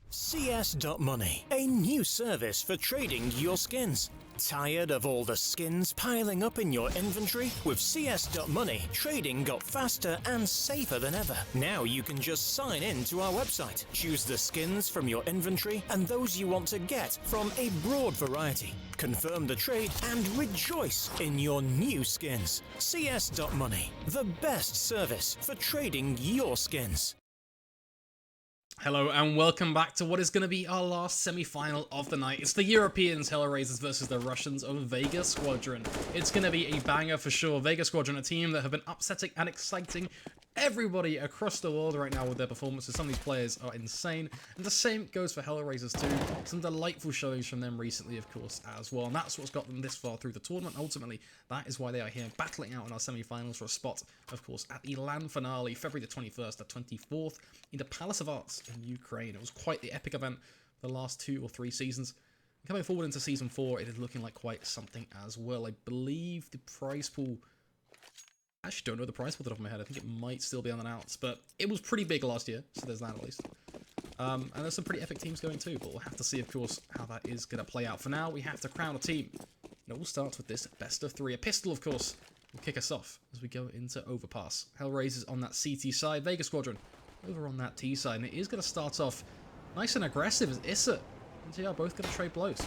CS.Money, a new service for trading your skins. Tired of all the skins piling up in your inventory? With CS.Money, trading got faster and safer than ever. Now you can just sign in to our website, choose the skins from your inventory and those you want to get from a broad variety. Confirm the trade and rejoice in your new skins. CS.Money, the best service for trading your skins. Hello and welcome back to what is going to be our last semi-final of the night. It's the Europeans HellRaisers versus the Russians of Vega Squadron. It's going to be a banger for sure. Vega Squadron, a team that have been upsetting and exciting everybody across the world right now with their performances. Some of these players are insane, and the same goes for HellRaisers too. Some delightful showings from them recently, of course, as well, and that's what's got them this far through the tournament. Ultimately, that is why they are here battling out in our semi-finals for a spot, of course, at the LAN finale, February the 21st to 24th, in the Palace of Arts in Ukraine. It was quite the epic event the last 2 or 3 seasons. Coming forward into Season 4, it is looking like quite something as well. I believe the prize pool... I actually don't know the prize pool off the top of my head. I think it might still be unannounced, but it was pretty big last year, so there's that at least. And there's some pretty epic teams going too, but we'll have to see, of course, how that is going to play out. For now, we have to crown a team. And it all starts with this best of 3. A pistol, of course, will kick us off as we go into overpass. HellRaisers on that CT side, Vega Squadron over on that T side, and it is going to start off nice and aggressive as Issa and JR both going to trade blows.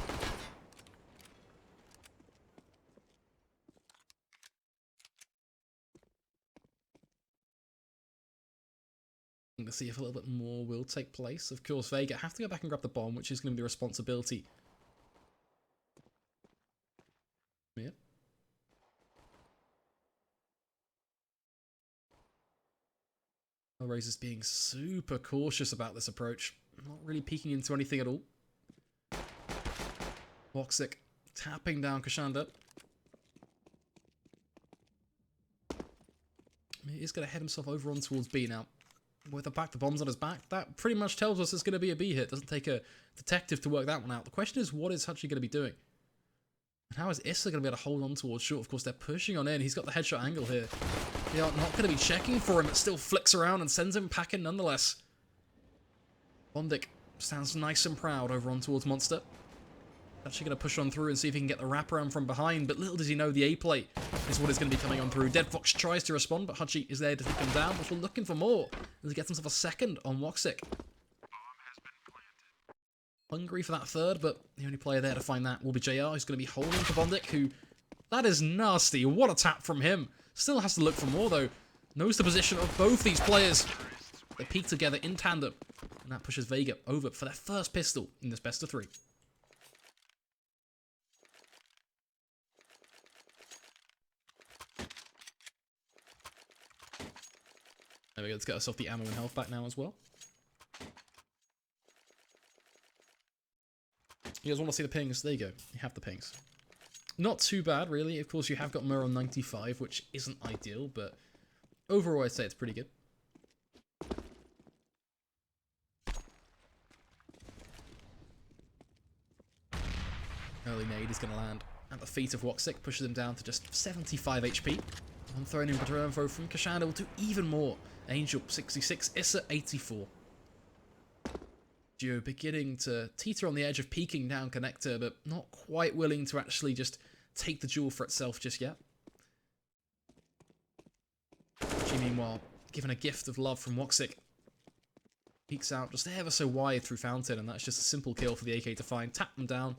To see if a little bit more will take place. Of course, Vega have to go back and grab the bomb, which is going to be the responsibility. Yep. HellRaisers being super cautious about this approach. Not really peeking into anything at all. Voxic tapping down Kashanda. He is going to head himself over on towards B now. With the bombs on his back, that pretty much tells us it's going to be a B hit. Doesn't take a detective to work that one out. The question is, what is Hachi going to be doing? And how is Issa going to be able to hold on towards short? Of course, they're pushing on in. He's got the headshot angle here. They are not going to be checking for him. It still flicks around and sends him packing nonetheless. Bondic stands nice and proud over on towards Monster. Actually going to push on through and see if he can get the wraparound from behind, but little does he know the A play is what is going to be coming on through. Dead Fox tries to respond, but Hachi is there to take him down, but we're looking for more as he gets himself a second on Woxic. Hungry for that third, but the only player there to find that will be JR, who's going to be holding for Bondic, who... That is nasty. What a tap from him. Still has to look for more, though. Knows the position of both these players. They peek together in tandem, and that pushes Vega over for their first pistol in this best of 3. There we go, let's get ourselves the ammo and health back now as well. You guys want to see the pings? There you go. You have the pings. Not too bad, really. Of course, you have got Mur on 95, which isn't ideal, but overall, I'd say it's pretty good. Early nade is going to land at the feet of Woxic, pushes him down to just 75 HP. I'm throwing in return throw from Kashanda will do even more. Angel 66, Issa 84. Duo beginning to teeter on the edge of peeking down connector, but not quite willing to actually just take the duel for itself just yet. She, meanwhile, given a gift of love from Woxic. Peeks out just ever so wide through Fountain, and that's just a simple kill for the AK to find. Tap them down.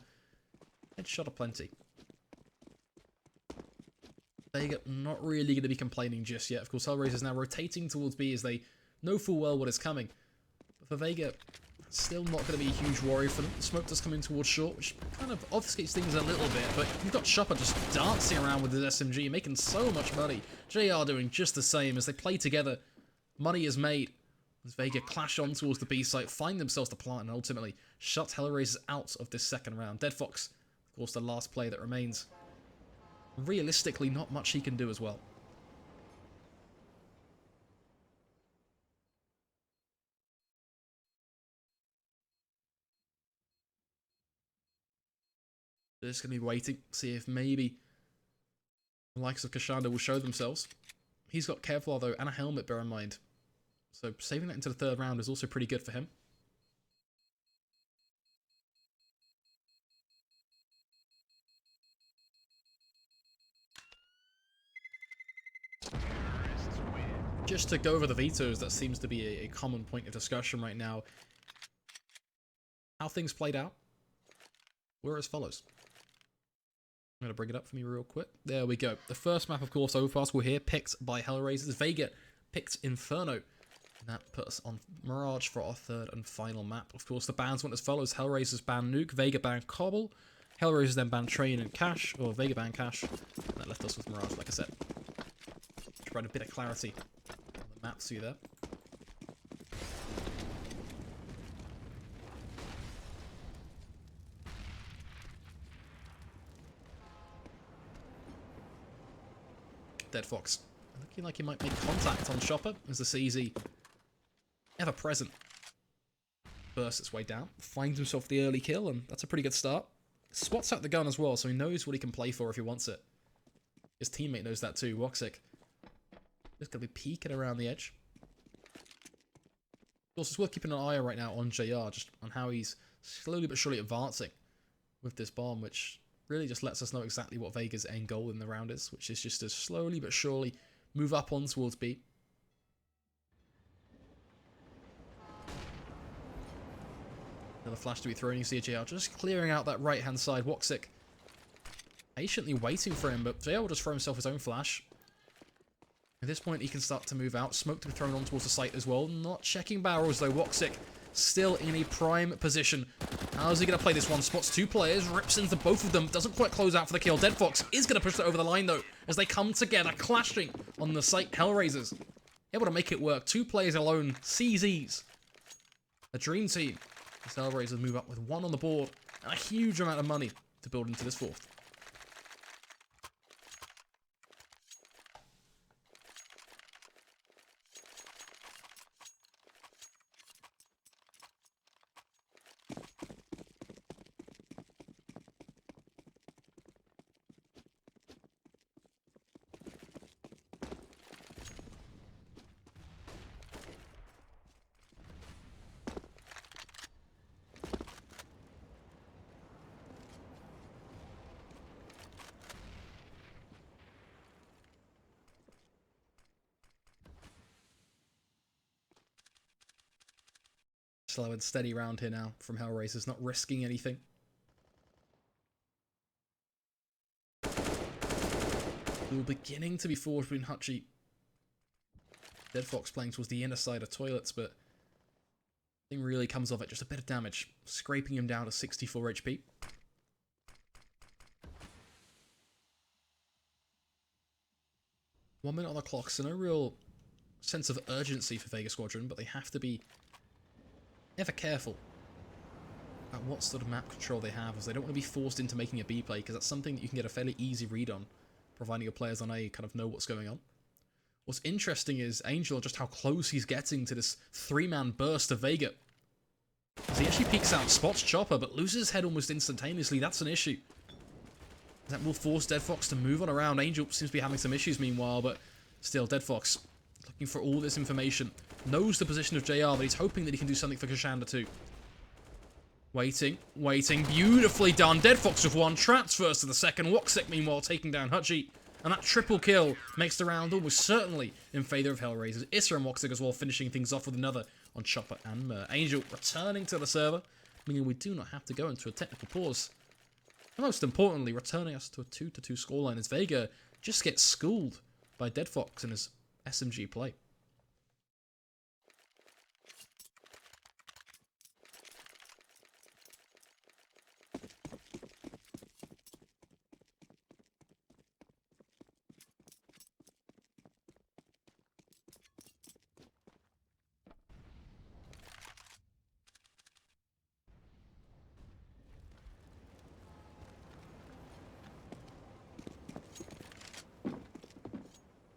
Headshot aplenty. Vega not really going to be complaining just yet. Of course, HellRaisers now rotating towards B as they know full well what is coming. But for Vega, still not going to be a huge worry for them. The smoke does come in towards short, which kind of obfuscates things a little bit. But you've got Chopper just dancing around with his SMG, making so much money. JR doing just the same as they play together. Money is made. As Vega clash on towards the B site, find themselves the plant, and ultimately shut HellRaisers out of this second round. Dead Fox, of course, the last play that remains. Realistically, not much he can do as well. They're just going to be waiting, see if maybe the likes of Kashanda will show themselves. He's got Kevlar, though, and a helmet, bear in mind. So saving that into the third round is also pretty good for him. just to go over the vetoes, that seems to be a common point of discussion right now. How things played out were as follows. I'm going to bring it up for me real quick. There we go. The first map, of course, overpass, we're here, picked by HellRaisers. Vega picked Inferno. And that put us on Mirage for our third and final map. Of course, the bans went as follows. HellRaisers banned Nuke, Vega banned Cobble. HellRaisers then banned Train and Cash, or Vega banned Cash. And that left us with Mirage, like I said. To provide a bit of clarity on the maps to you there. Dead Fox looking like he might make contact on Chopper as the CZ, ever present, bursts its way down, finds himself the early kill, and that's a pretty good start. Swats out the gun as well, so he knows what he can play for if he wants it. His teammate knows that too. Woxic just gonna be peeking around the edge. Of course, it's worth keeping an eye right now on JR, just on how he's slowly but surely advancing with this bomb, which really just lets us know exactly what Vega's end goal in the round is, which is just to slowly but surely move up on towards B. Another flash to be thrown. You see JR just clearing out that right-hand side. Woxic patiently waiting for him, but JR will just throw himself his own flash. At this point, he can start to move out. Smoke to be thrown on towards the site as well. Not checking barrels, though. Woxic still in a prime position. How's he going to play this one? Spots two players, rips into both of them. Doesn't quite close out for the kill. Dead Fox is going to push it over the line, though, as they come together, clashing on the site. HellRaisers able to make it work. Two players alone. CZs. A dream team. As HellRaisers move up with one on the board and a huge amount of money to build into this fourth. Slow and steady round here now from HellRaisers, not risking anything. We were beginning to be forward between Hutchie. Dead Fox playing towards the inner side of toilets, but nothing really comes of it. Just a bit of damage, scraping him down to 64 HP. One minute on the clock, so no real sense of urgency for Vega Squadron, but they have to be ever careful about what sort of map control they have, as they don't want to be forced into making a B play, because that's something that you can get a fairly easy read on, providing your players on A kind of know what's going on. What's interesting is Angel, just how close he's getting to this three-man burst of Vega. As he actually peeks out, spots Chopper, but loses his head almost instantaneously. That's an issue. That will force Dead Fox to move on around. Angel seems to be having some issues meanwhile, but still, Dead Fox looking for all this information. Knows the position of JR, but he's hoping that he can do something for Kashanda too. Waiting, waiting. Beautifully done. Dead Fox with one. Traps first to the second. Woxic, meanwhile, taking down Hutchie. And that triple kill makes the round almost certainly in favour of HellRaisers. Issa and Woxic as well, finishing things off with another on Chopper and Mer. Angel returning to the server, meaning we do not have to go into a technical pause. And most importantly, returning us to a 2-2 scoreline as Vega just gets schooled by Dead Fox in his SMG play.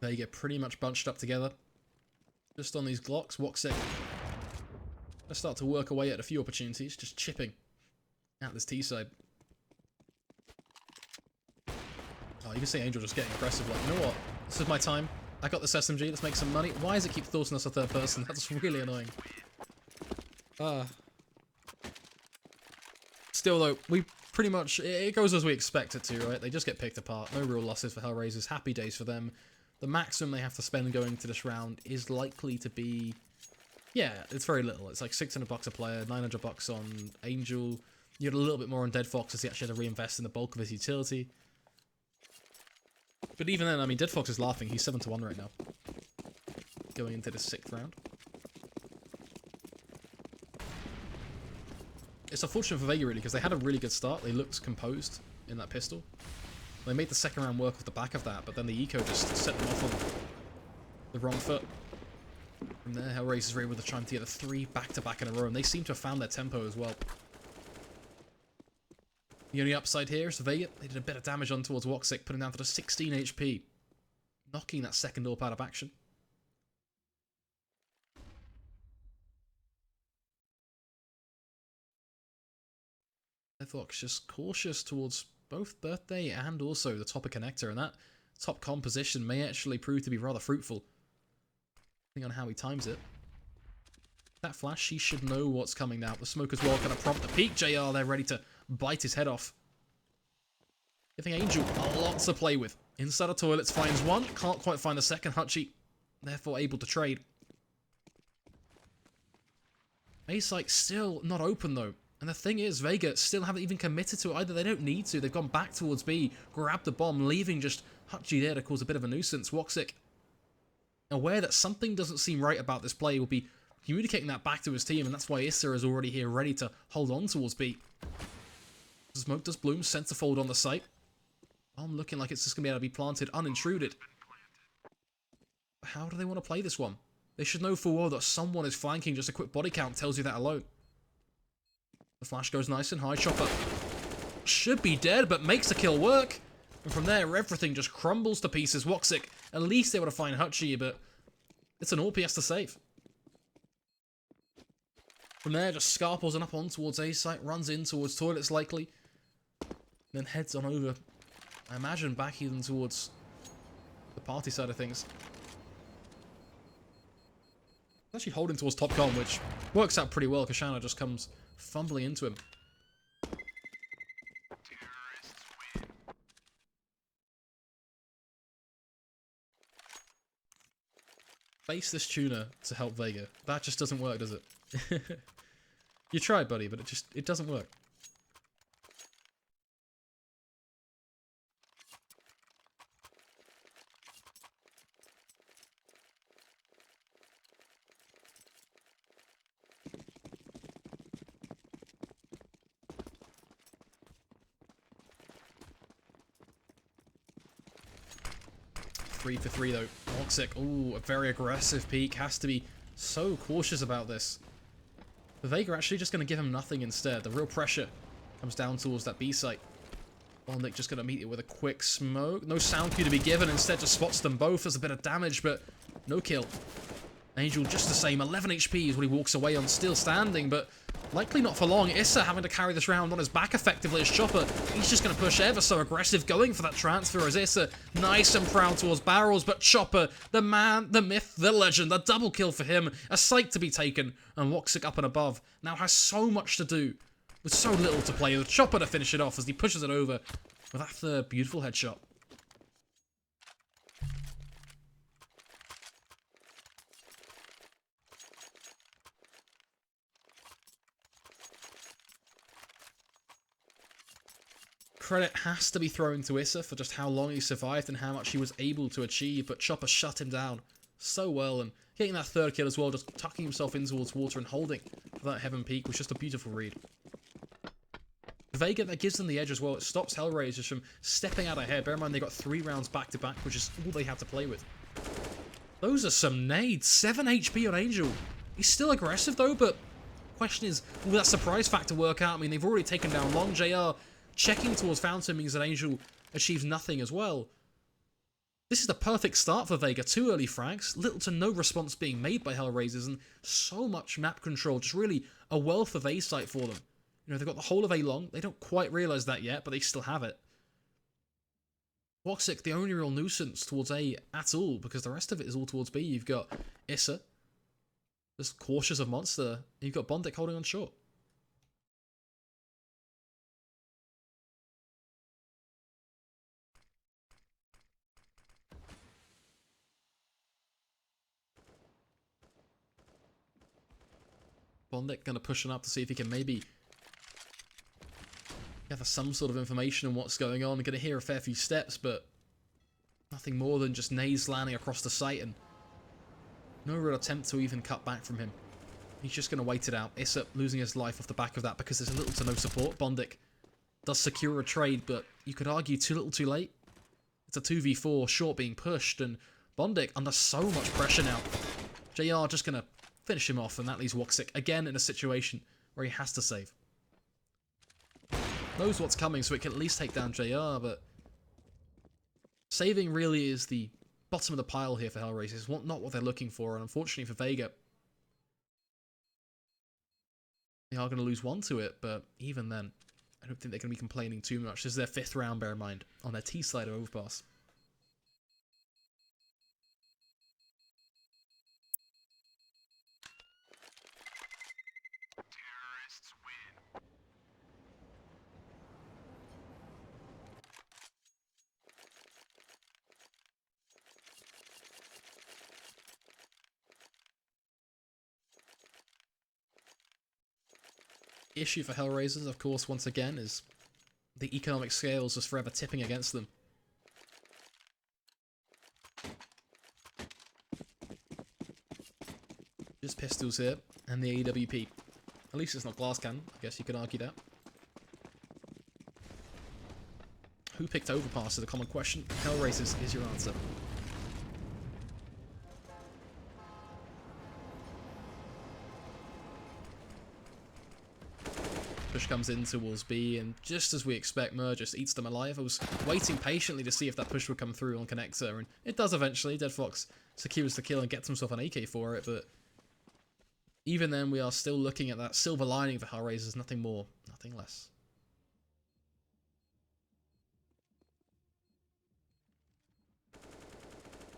They get pretty much bunched up together. Just on these Glocks, Woxic let's start to work away at a few opportunities, just chipping out this T side. Oh, you can see Angel just getting aggressive, like, you know what? This is my time. I got this SMG, let's make some money. Why does it keep forcing us a third person? That's really annoying. Still though, we pretty much, it goes as we expect it to, right? They just get picked apart. No real losses for HellRaisers. Happy days for them. The maximum they have to spend going to this round is likely to be... Yeah, it's very little. It's like $600 a player, $900 on Angel. You get a little bit more on Dead Fox as he actually had to reinvest in the bulk of his utility. But even then, I mean, Dead Fox is laughing. He's 7-1 right now. Going into the 6th round. It's unfortunate for Vega, really, because they had a really good start. They looked composed in that pistol. They made the 2nd round work off the back of that, but then the eco just set them off on the wrong foot. From there, HellRaisers were able to chime together 3 back-to-back in a row, and they seem to have found their tempo as well. The only upside here is Vega. They did a bit of damage on towards Woxic, putting down to the 16 HP, knocking that 2nd AWP out of action. Fox just cautious towards both Birthday and also the topper connector, and that top composition may actually prove to be rather fruitful, depending on how he times it. That flash, he should know what's coming now. The smoke as well, going to prompt the peak. JR there ready to bite his head off. Giving Angel a lot to play with. Inside of toilets, finds one, can't quite find the second. Hutchie, therefore able to trade. A-site still not open though. And the thing is, Vega still haven't even committed to it either. They don't need to. They've gone back towards B, grabbed the bomb, leaving just Hutchie there to cause a bit of a nuisance. Woxic, aware that something doesn't seem right about this play, will be communicating that back to his team, and that's why Issa is already here ready to hold on towards B. Smoke does bloom, centerfold on the site. Bomb looking like it's just going to be able to be planted unintruded. How do they want to play this one? They should know full well that someone is flanking. Just a quick body count tells you that alone. The flash goes nice and high. Chopper should be dead, but makes the kill work. And from there, everything just crumbles to pieces. Woxic at least able to find Hutchie, but it's an AWP he has to save. From there, just scarples and up on towards A-site, runs in towards toilets likely, then heads on over, I imagine, back even towards the party side of things. Actually holding towards top con, which works out pretty well. Kashana just comes fumbling into him. Face this tuner to help Vega. That just doesn't work, does it? You tried, buddy, but it doesn't work. Three for three though. Woxic, ooh, a very aggressive peek. Has to be so cautious about this. The Vega actually just going to give him nothing instead. The real pressure comes down towards that B site. Nick just going to meet it with a quick smoke. No sound cue to be given. Instead just spots them both. There's a bit of damage, but no kill. Angel just the same. 11 HP is what he walks away on. Still standing, but likely not for long. Issa having to carry this round on his back effectively as Chopper. He's just going to push ever so aggressive, going for that transfer as Issa nice and proud towards barrels. But Chopper, the man, the myth, the legend, the double kill for him. A sight to be taken. And Woxic up and above now has so much to do with so little to play with. Chopper to finish it off as he pushes it over with that third beautiful headshot. Credit has to be thrown to Issa for just how long he survived and how much he was able to achieve, but Chopper shut him down so well, and getting that third kill as well, just tucking himself in towards water and holding for that heaven peak was just a beautiful read. Vega, that gives them the edge as well. It stops HellRaisers from stepping out ahead. Bear in mind they got 3 rounds back to back, which is all they had to play with. Those are some nades. 7 HP on Angel. He's still aggressive though, but question is, will that surprise factor work out? I mean, they've already taken down Long. JR checking towards Fountain means that Angel achieves nothing as well. This is the perfect start for Vega. 2 early frags, little to no response being made by HellRaisers, and so much map control. Just really a wealth of A-site for them. You know, they've got the whole of A long. They don't quite realise that yet, but they still have it. Woxic, the only real nuisance towards A at all, because the rest of it is all towards B. You've got Issa, just cautious of Monster. You've got Bondic holding on short. Bondic going to push him up to see if he can maybe gather some sort of information on what's going on. Going to hear a fair few steps, but nothing more than just nades landing across the site and no real attempt to even cut back from him. He's just going to wait it out. Issa losing his life off the back of that because there's little to no support. Bondic does secure a trade, but you could argue too little too late. It's a 2v4, short being pushed, and Bondic under so much pressure now. JR just going to finish him off, and that leaves Woxic again in a situation where he has to save. Knows what's coming, so it can at least take down JR, but saving really is the bottom of the pile here for HellRaisers. Not what they're looking for, and unfortunately for Vega, they are going to lose one to it, but even then, I don't think they're going to be complaining too much. This is their 5th round, bear in mind, on their T side of overpass. Issue for HellRaisers, of course, once again, is the economic scales just forever tipping against them. Just pistols here, and the AWP. At least it's not glass cannon, I guess you could argue that. Who picked overpass is a common question. HellRaisers is your answer. Push comes in towards B, and just as we expect, Mer just eats them alive. I was waiting patiently to see if that push would come through on Connector, and it does eventually. Dead Fox secures the kill and gets himself an AK for it, but even then, we are still looking at that silver lining for HellRaisers, nothing more, nothing less.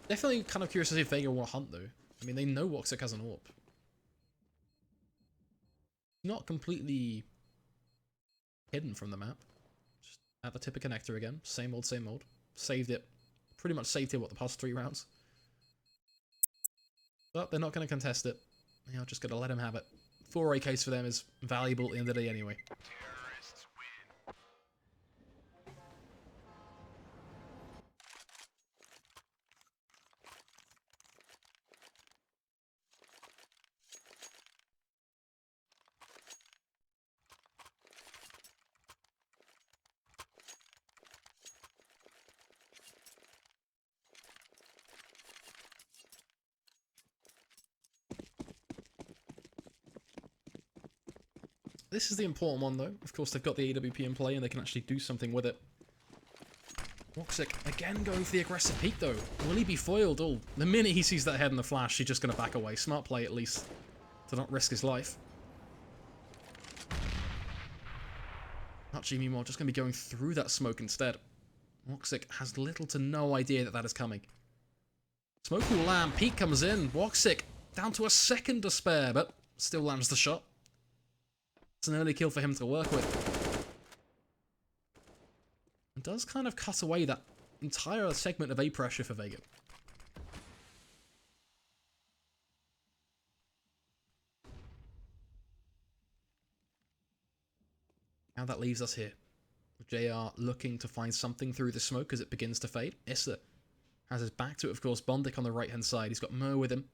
Definitely kind of curious to see if Vega want to hunt, though. I mean, they know Woxic has an AWP. Not completely hidden from the map. Just at the tip of Connector again. Same old, same old. Saved it. Pretty much saved it, what, the past 3 rounds? But they're not going to contest it. They're just going to let him have it. 4 AKs for them is valuable at the end of the day anyway. This is the important one, though. Of course, they've got the AWP in play, and they can actually do something with it. Woxic, again, going for the aggressive peek, though. Will he be foiled? Oh, the minute he sees that head in the flash, he's just going to back away. Smart play, at least, to not risk his life. Archie, meanwhile, just going to be going through that smoke instead. Woxic has little to no idea that that is coming. Smoke will land. Peek comes in. Woxic down to a second to spare, but still lands the shot. It's an early kill for him to work with. And does kind of cut away that entire segment of A pressure for Vega. Now that leaves us here. With JR looking to find something through the smoke as it begins to fade. Issa has his back to it, of course. Bondic on the right hand side. He's got Mer with him.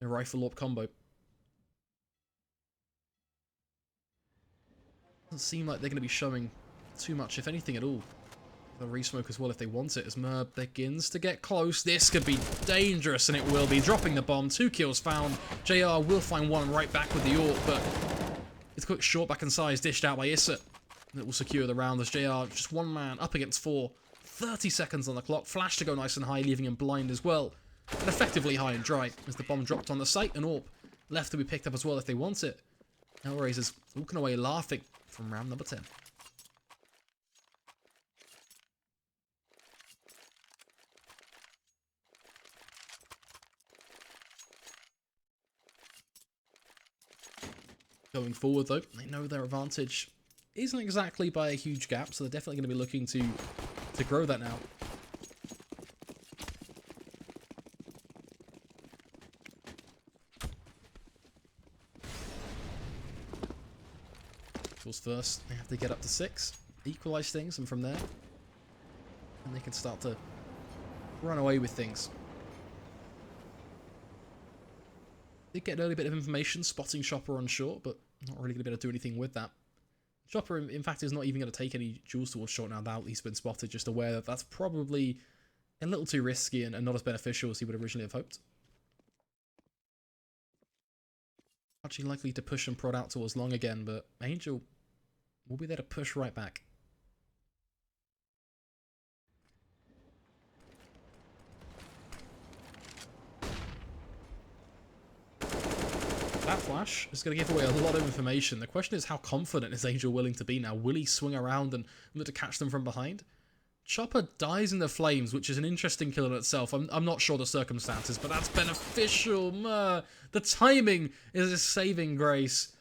A rifle AWP combo. Doesn't seem like they're going to be showing too much, if anything at all. They'll re-smoke as well if they want it, as Mer begins to get close. This could be dangerous, and it will be. Dropping the bomb, 2 kills found. JR will find one right back with the AWP, but it's a quick short back in size dished out by Issa. That will secure the round as JR, just one man up against 4. 30 seconds on the clock. Flash to go nice and high, leaving him blind as well. And effectively high and dry as the bomb dropped on the site, and AWP left to be picked up as well if they want it. HellRaisers walking away laughing from round number 10. Going forward, though, they know their advantage isn't exactly by a huge gap, so they're definitely going to be looking to grow that now. Course first, they have to get up to 6, equalize things, and from there, and they can start to run away with things. Did get an early bit of information, spotting Chopper on short, but not really going to be able to do anything with that. Chopper, in fact, is not even going to take any duels towards short now that he's been spotted, just aware that that's probably a little too risky and not as beneficial as he would originally have hoped. Actually likely to push and prod out towards long again, but Angel will be there to push right back. That flash is going to give away a lot of information. The question is, how confident is Angel willing to be now? Will he swing around and look to catch them from behind? Chopper dies in the flames, which is an interesting kill in itself. I'm not sure the circumstances, but that's beneficial. The timing is a saving grace.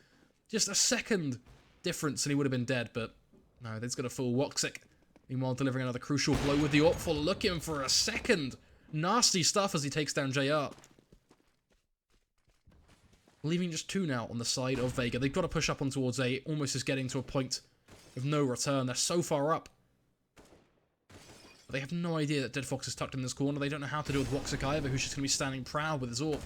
Just a second difference and he would have been dead, but no, that's going to fool Woxic. Meanwhile, delivering another crucial blow with the Orpful, looking for a second. Nasty stuff as he takes down JR. Leaving just 2 now on the side of Vega. They've got to push up on towards A, almost is getting to a point of no return. They're so far up. But they have no idea that Dead Fox is tucked in this corner. They don't know how to deal with Woxic either, who's just going to be standing proud with his AWP.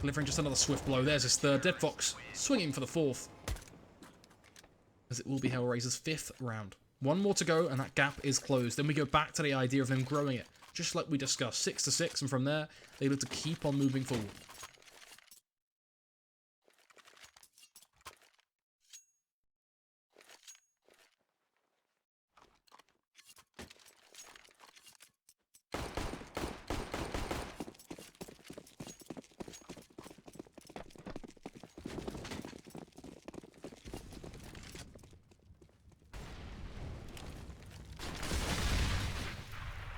Delivering just another swift blow. There's his third. Dead Fox swinging for the 4th. As it will be HellRaisers' 5th round. 1 more to go, and that gap is closed. Then we go back to the idea of them growing it, just like we discussed. 6-6, and from there, they look to keep on moving forward.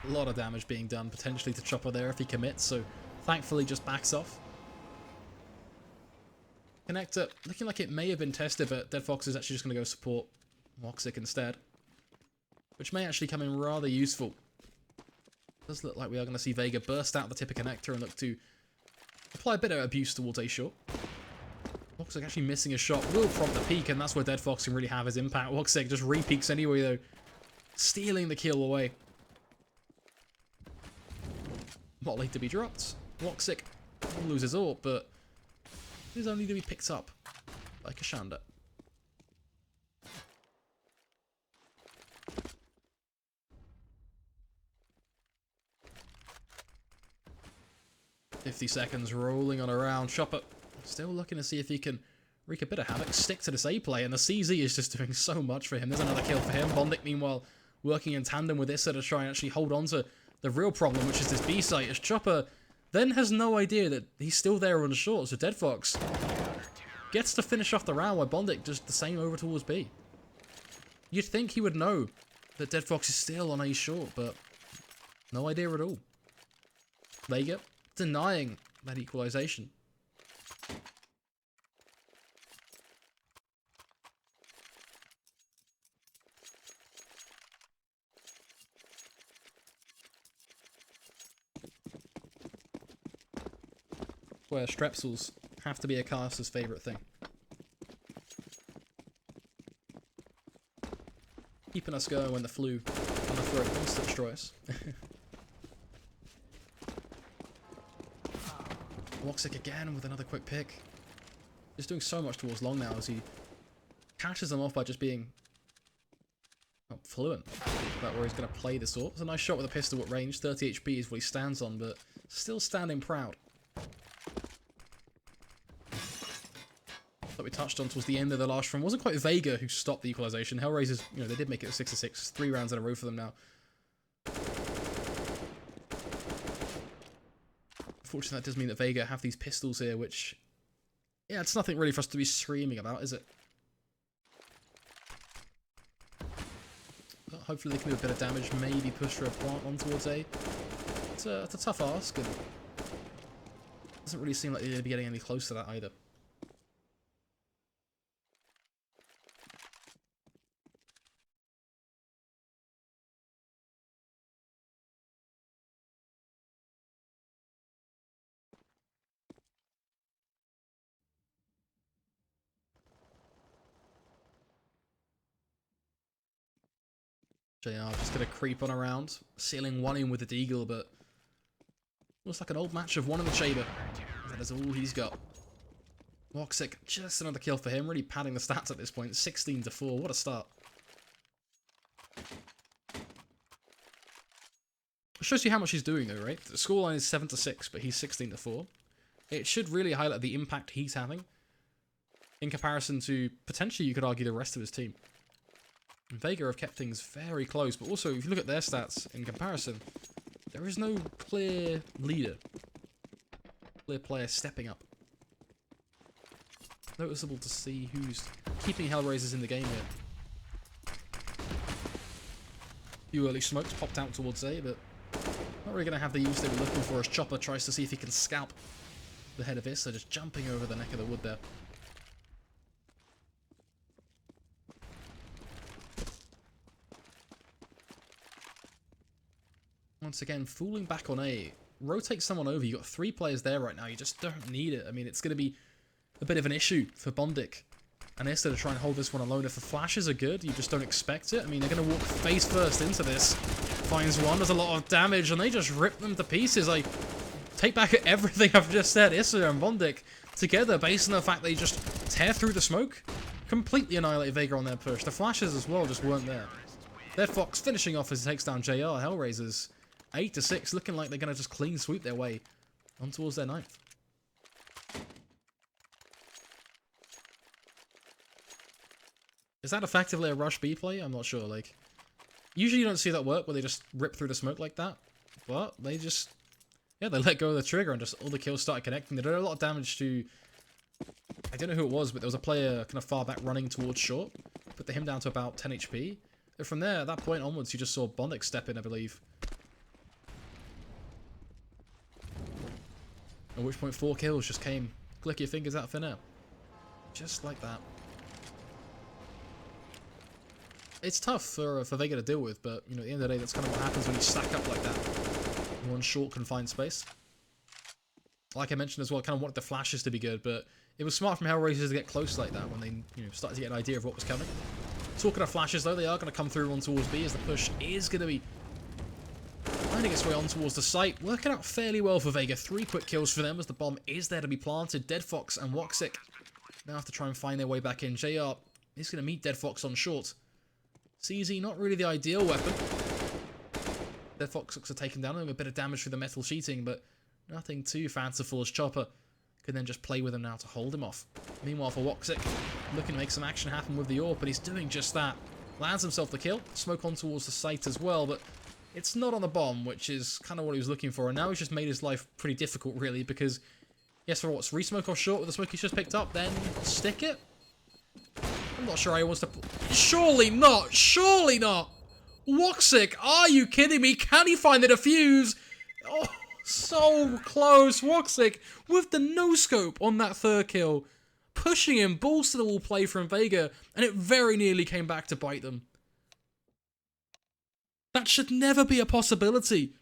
A lot of damage being done, potentially to Chopper there if he commits, so thankfully just backs off. Connector looking like it may have been tested, but Dead Fox is actually just going to go support Woxic instead, which may actually come in rather useful. Does look like we are going to see Vega burst out the tip of Connector and look to apply a bit of abuse towards A short. Woxic actually missing a shot will prompt the peek, and that's where Dead Fox can really have his impact. Woxic just re-peeks anyway though, stealing the kill away. Motley to be dropped. Woxic loses AWP, but is only to be picked up by Kashanda. "50 seconds rolling on around. Chopper still looking to see if he can wreak a bit of havoc, stick to this A play, and the CZ is just doing so much for him. There's another kill for him. Bondic, meanwhile, working in tandem with Issa to try and actually hold on to the real problem, which is this B site, as Chopper then has no idea that he's still there on short, so Dead Fox gets to finish off the round while Bondic just the same over towards B. You'd think he would know that Dead Fox is still on A short, but no idea at all. Vega denying that equalization. Where strepsils have to be a caster's favourite thing. Keeping us going when the flu on the throat wants to destroy us. Woxic again with another quick pick. Just doing so much towards long now as he catches them off by just being fluent about where he's going to play this AWP. It's a nice shot with a pistol at range. 30 HP is what he stands on, but still standing proud. That we touched on towards the end of the last round. It wasn't quite Vega who stopped the equalization. HellRaisers, they did make it 6-6. 3 rounds in a row for them now. Unfortunately, that does mean that Vega have these pistols here, which, yeah, it's nothing really for us to be screaming about, is it? But hopefully they can do a bit of damage, maybe push for a plant on towards A. It's a tough ask, and it doesn't really seem like they're going to be getting any close to that either. JR just gonna creep on around, sealing one in with the Deagle, but looks like an old match of one in the chamber. That is all he's got. Woxic, just another kill for him, really padding the stats at this point. 16-4, what a start. It shows you how much he's doing though, right? The scoreline is 7-6, but he's 16-4. It should really highlight the impact he's having in comparison to, potentially you could argue, the rest of his team. And Vega have kept things very close, but also if you look at their stats in comparison, there is no clear leader, clear player stepping up. Noticeable to see who's keeping HellRaisers in the game here. Few early smokes popped out towards A, but not really going to have the use they were looking for as Chopper tries to see if he can scalp the head of Issa, just jumping over the neck of the wood there. Once again, fooling back on A. Rotate someone over. You've got 3 players there right now. You just don't need it. I mean, it's going to be a bit of an issue for Bondic and Issa to try and hold this one alone. If the flashes are good, you just don't expect it. I mean, they're going to walk face first into this. Finds one, does a lot of damage, and they just rip them to pieces. I take back everything I've just said. Issa and Bondic together, based on the fact they just tear through the smoke, completely annihilate Vega on their push. The flashes as well just weren't there. Dead Fox finishing off as he takes down JR. HellRaisers 8-6, looking like they're going to just clean sweep their way on towards their 9th. Is that effectively a rush B play? I'm not sure. Like, usually you don't see that work where they just rip through the smoke like that. But they just, yeah, they let go of the trigger and just all the kills started connecting. They did a lot of damage to, I don't know who it was, but there was a player kind of far back running towards short. Put him down to about 10 HP. And from there, at that point onwards, you just saw Bondic step in, I believe. At which point 4 kills just came. Click your fingers out for now. Just like that. It's tough for Vega to deal with, but you know, at the end of the day, that's kind of what happens when you stack up like that in one short, confined space. Like I mentioned as well, I kind of wanted the flashes to be good, but it was smart from HellRaisers to get close like that when they, you know, started to get an idea of what was coming. Talking of flashes, though, they are going to come through on towards B as the push is going to be finding its way on towards the site. Working out fairly well for Vega. 3 quick kills for them as the bomb is there to be planted. Dead Fox and Woxic now have to try and find their way back in. JR is going to meet Dead Fox on short. CZ, not really the ideal weapon. Dead Fox looks to take him down. A bit of damage through the metal sheeting, but nothing too fanciful as Chopper can then just play with him now to hold him off. Meanwhile for Woxic, looking to make some action happen with the AWP, but he's doing just that. Lands himself the kill. Smoke on towards the site as well, but it's not on the bomb, which is kind of what he was looking for. And now he's just made his life pretty difficult, really, because, yes, for what's re-smoke off short with the smoke he's just picked up, then stick it? I'm not sure how he wants to... Surely not! Surely not! Woxic, are you kidding me? Can he find the defuse? Oh, so close. Woxic with the no-scope on that 3rd kill. Pushing him, balls to the wall play from Vega, and it very nearly came back to bite them. That should never be a possibility.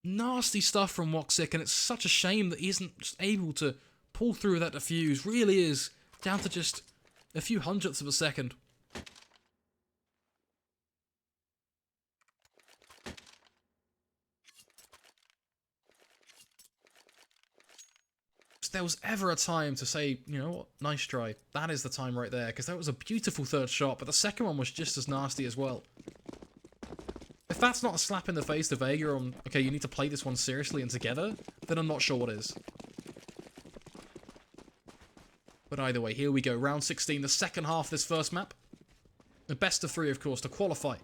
Nasty stuff from Woxic, and it's such a shame that he isn't just able to pull through that defuse. Really is down to just a few hundredths of a second. If there was ever a time to say, you know what, nice try, that is the time right there, because that was a beautiful 3rd shot, but the second one was just as nasty as well. If that's not a slap in the face to Vega on, okay, you need to play this one seriously and together, then I'm not sure what is. But either way, here we go. Round 16, the second half of this first map. The best of 3, of course, to qualify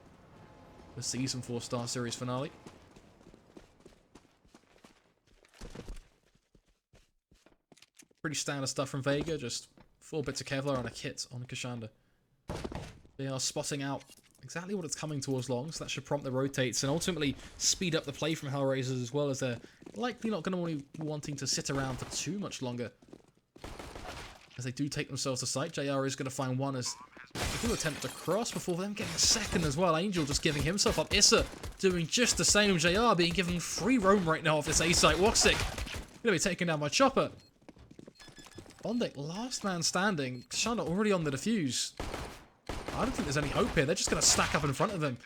the Season 4 StarSeries finale. Pretty standard stuff from Vega, just 4 bits of Kevlar and a kit on Kashanda. They are spotting out exactly what it's coming towards long, so that should prompt the rotates and ultimately speed up the play from HellRaisers, as well as they're likely not going to be wanting to sit around for too much longer. As they do take themselves to site, JR is going to find one as they do attempt to cross before them getting a second as well. Angel just giving himself up. Issa doing just the same. JR being given free roam right now off this A site. Woxic going to be taken down by Chopper. Bondic, last man standing. Kashanda already on the defuse. I don't think there's any hope here. They're just going to stack up in front of him.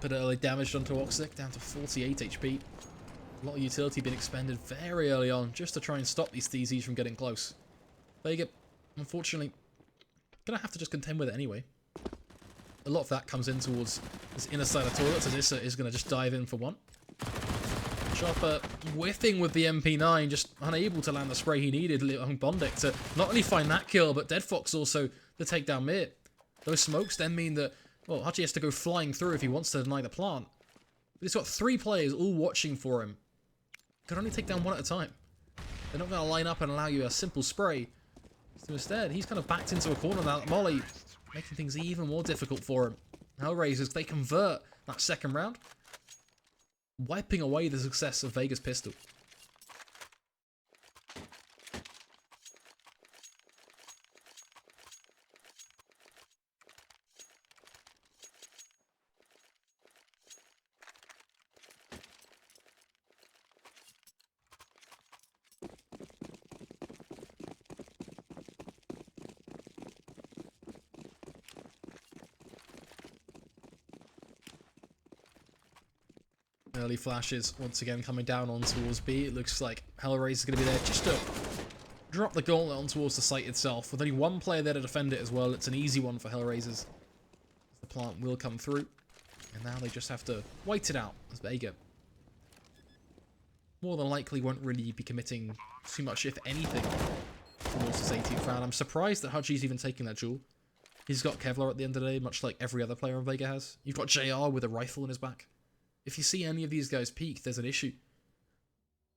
Bit of early damage onto Oxic, down to 48 HP. A lot of utility being expended very early on just to try and stop these DZs from getting close. Vega, unfortunately, gonna have to just contend with it anyway. A lot of that comes in towards this inner side of toilets, as Issa is gonna just dive in for one. Chopper whiffing with the MP9, just unable to land the spray he needed on Bondic to not only find that kill, but Dead Fox also the takedown mid. Those smokes then mean that, well, Hachi has to go flying through if he wants to deny the plant. But he's got 3 players all watching for him. Can only take down 1 at a time. They're not going to line up and allow you a simple spray. So instead, he's kind of backed into a corner now. Molly making things even more difficult for him. HellRaisers, they convert that second round, wiping away the success of Vega's pistol. Early flashes once again coming down on towards B. It looks like HellRaisers is going to be there just to drop the gauntlet on towards the site itself. With only 1 player there to defend it as well, it's an easy one for HellRaisers. The plant will come through, and now they just have to wait it out as Vega more than likely won't really be committing too much, if anything, towards this 18th round. I'm surprised that Hachi's even taking that duel. He's got Kevlar at the end of the day, much like every other player on Vega has. You've got JR with a rifle in his back. If you see any of these guys peek, there's an issue.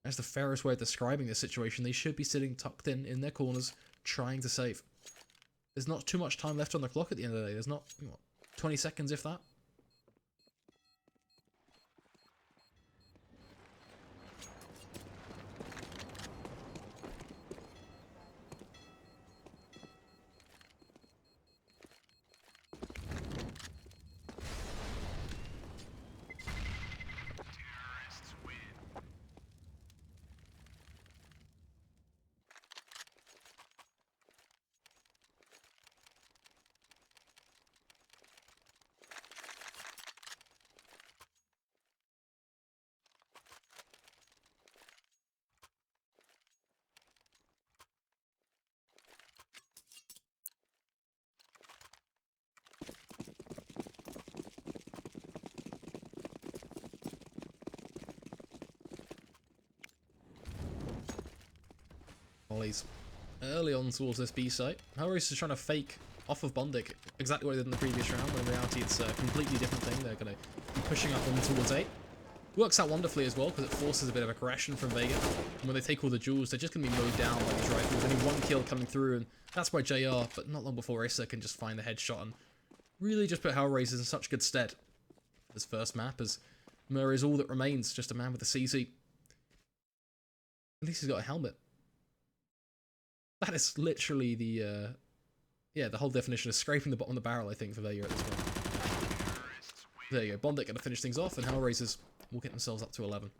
That's the fairest way of describing this situation. They should be sitting tucked in their corners, trying to save. There's not too much time left on the clock at the end of the day. There's not, what, 20 seconds, if that. Molly's early on towards this B site. HellRaisers is trying to fake off of Bondic exactly what they did in the previous round, when in reality it's a completely different thing. They're going to be pushing up on towards 8. Works out wonderfully as well, because it forces a bit of aggression from Vega. And when they take all the jewels, they're just going to be mowed down by these rifles. Only 1 kill coming through, and that's by JR, but not long before Issa can just find the headshot and really just put HellRaisers in such good stead. This first map, as Murray is all that remains, just a man with a CZ. At least he's got a helmet. That is literally the, yeah, the whole definition of scraping the bottom of the barrel, I think, for Vega at this point. There you go, Bondic going to finish things off, and HellRaisers will get themselves up to 11.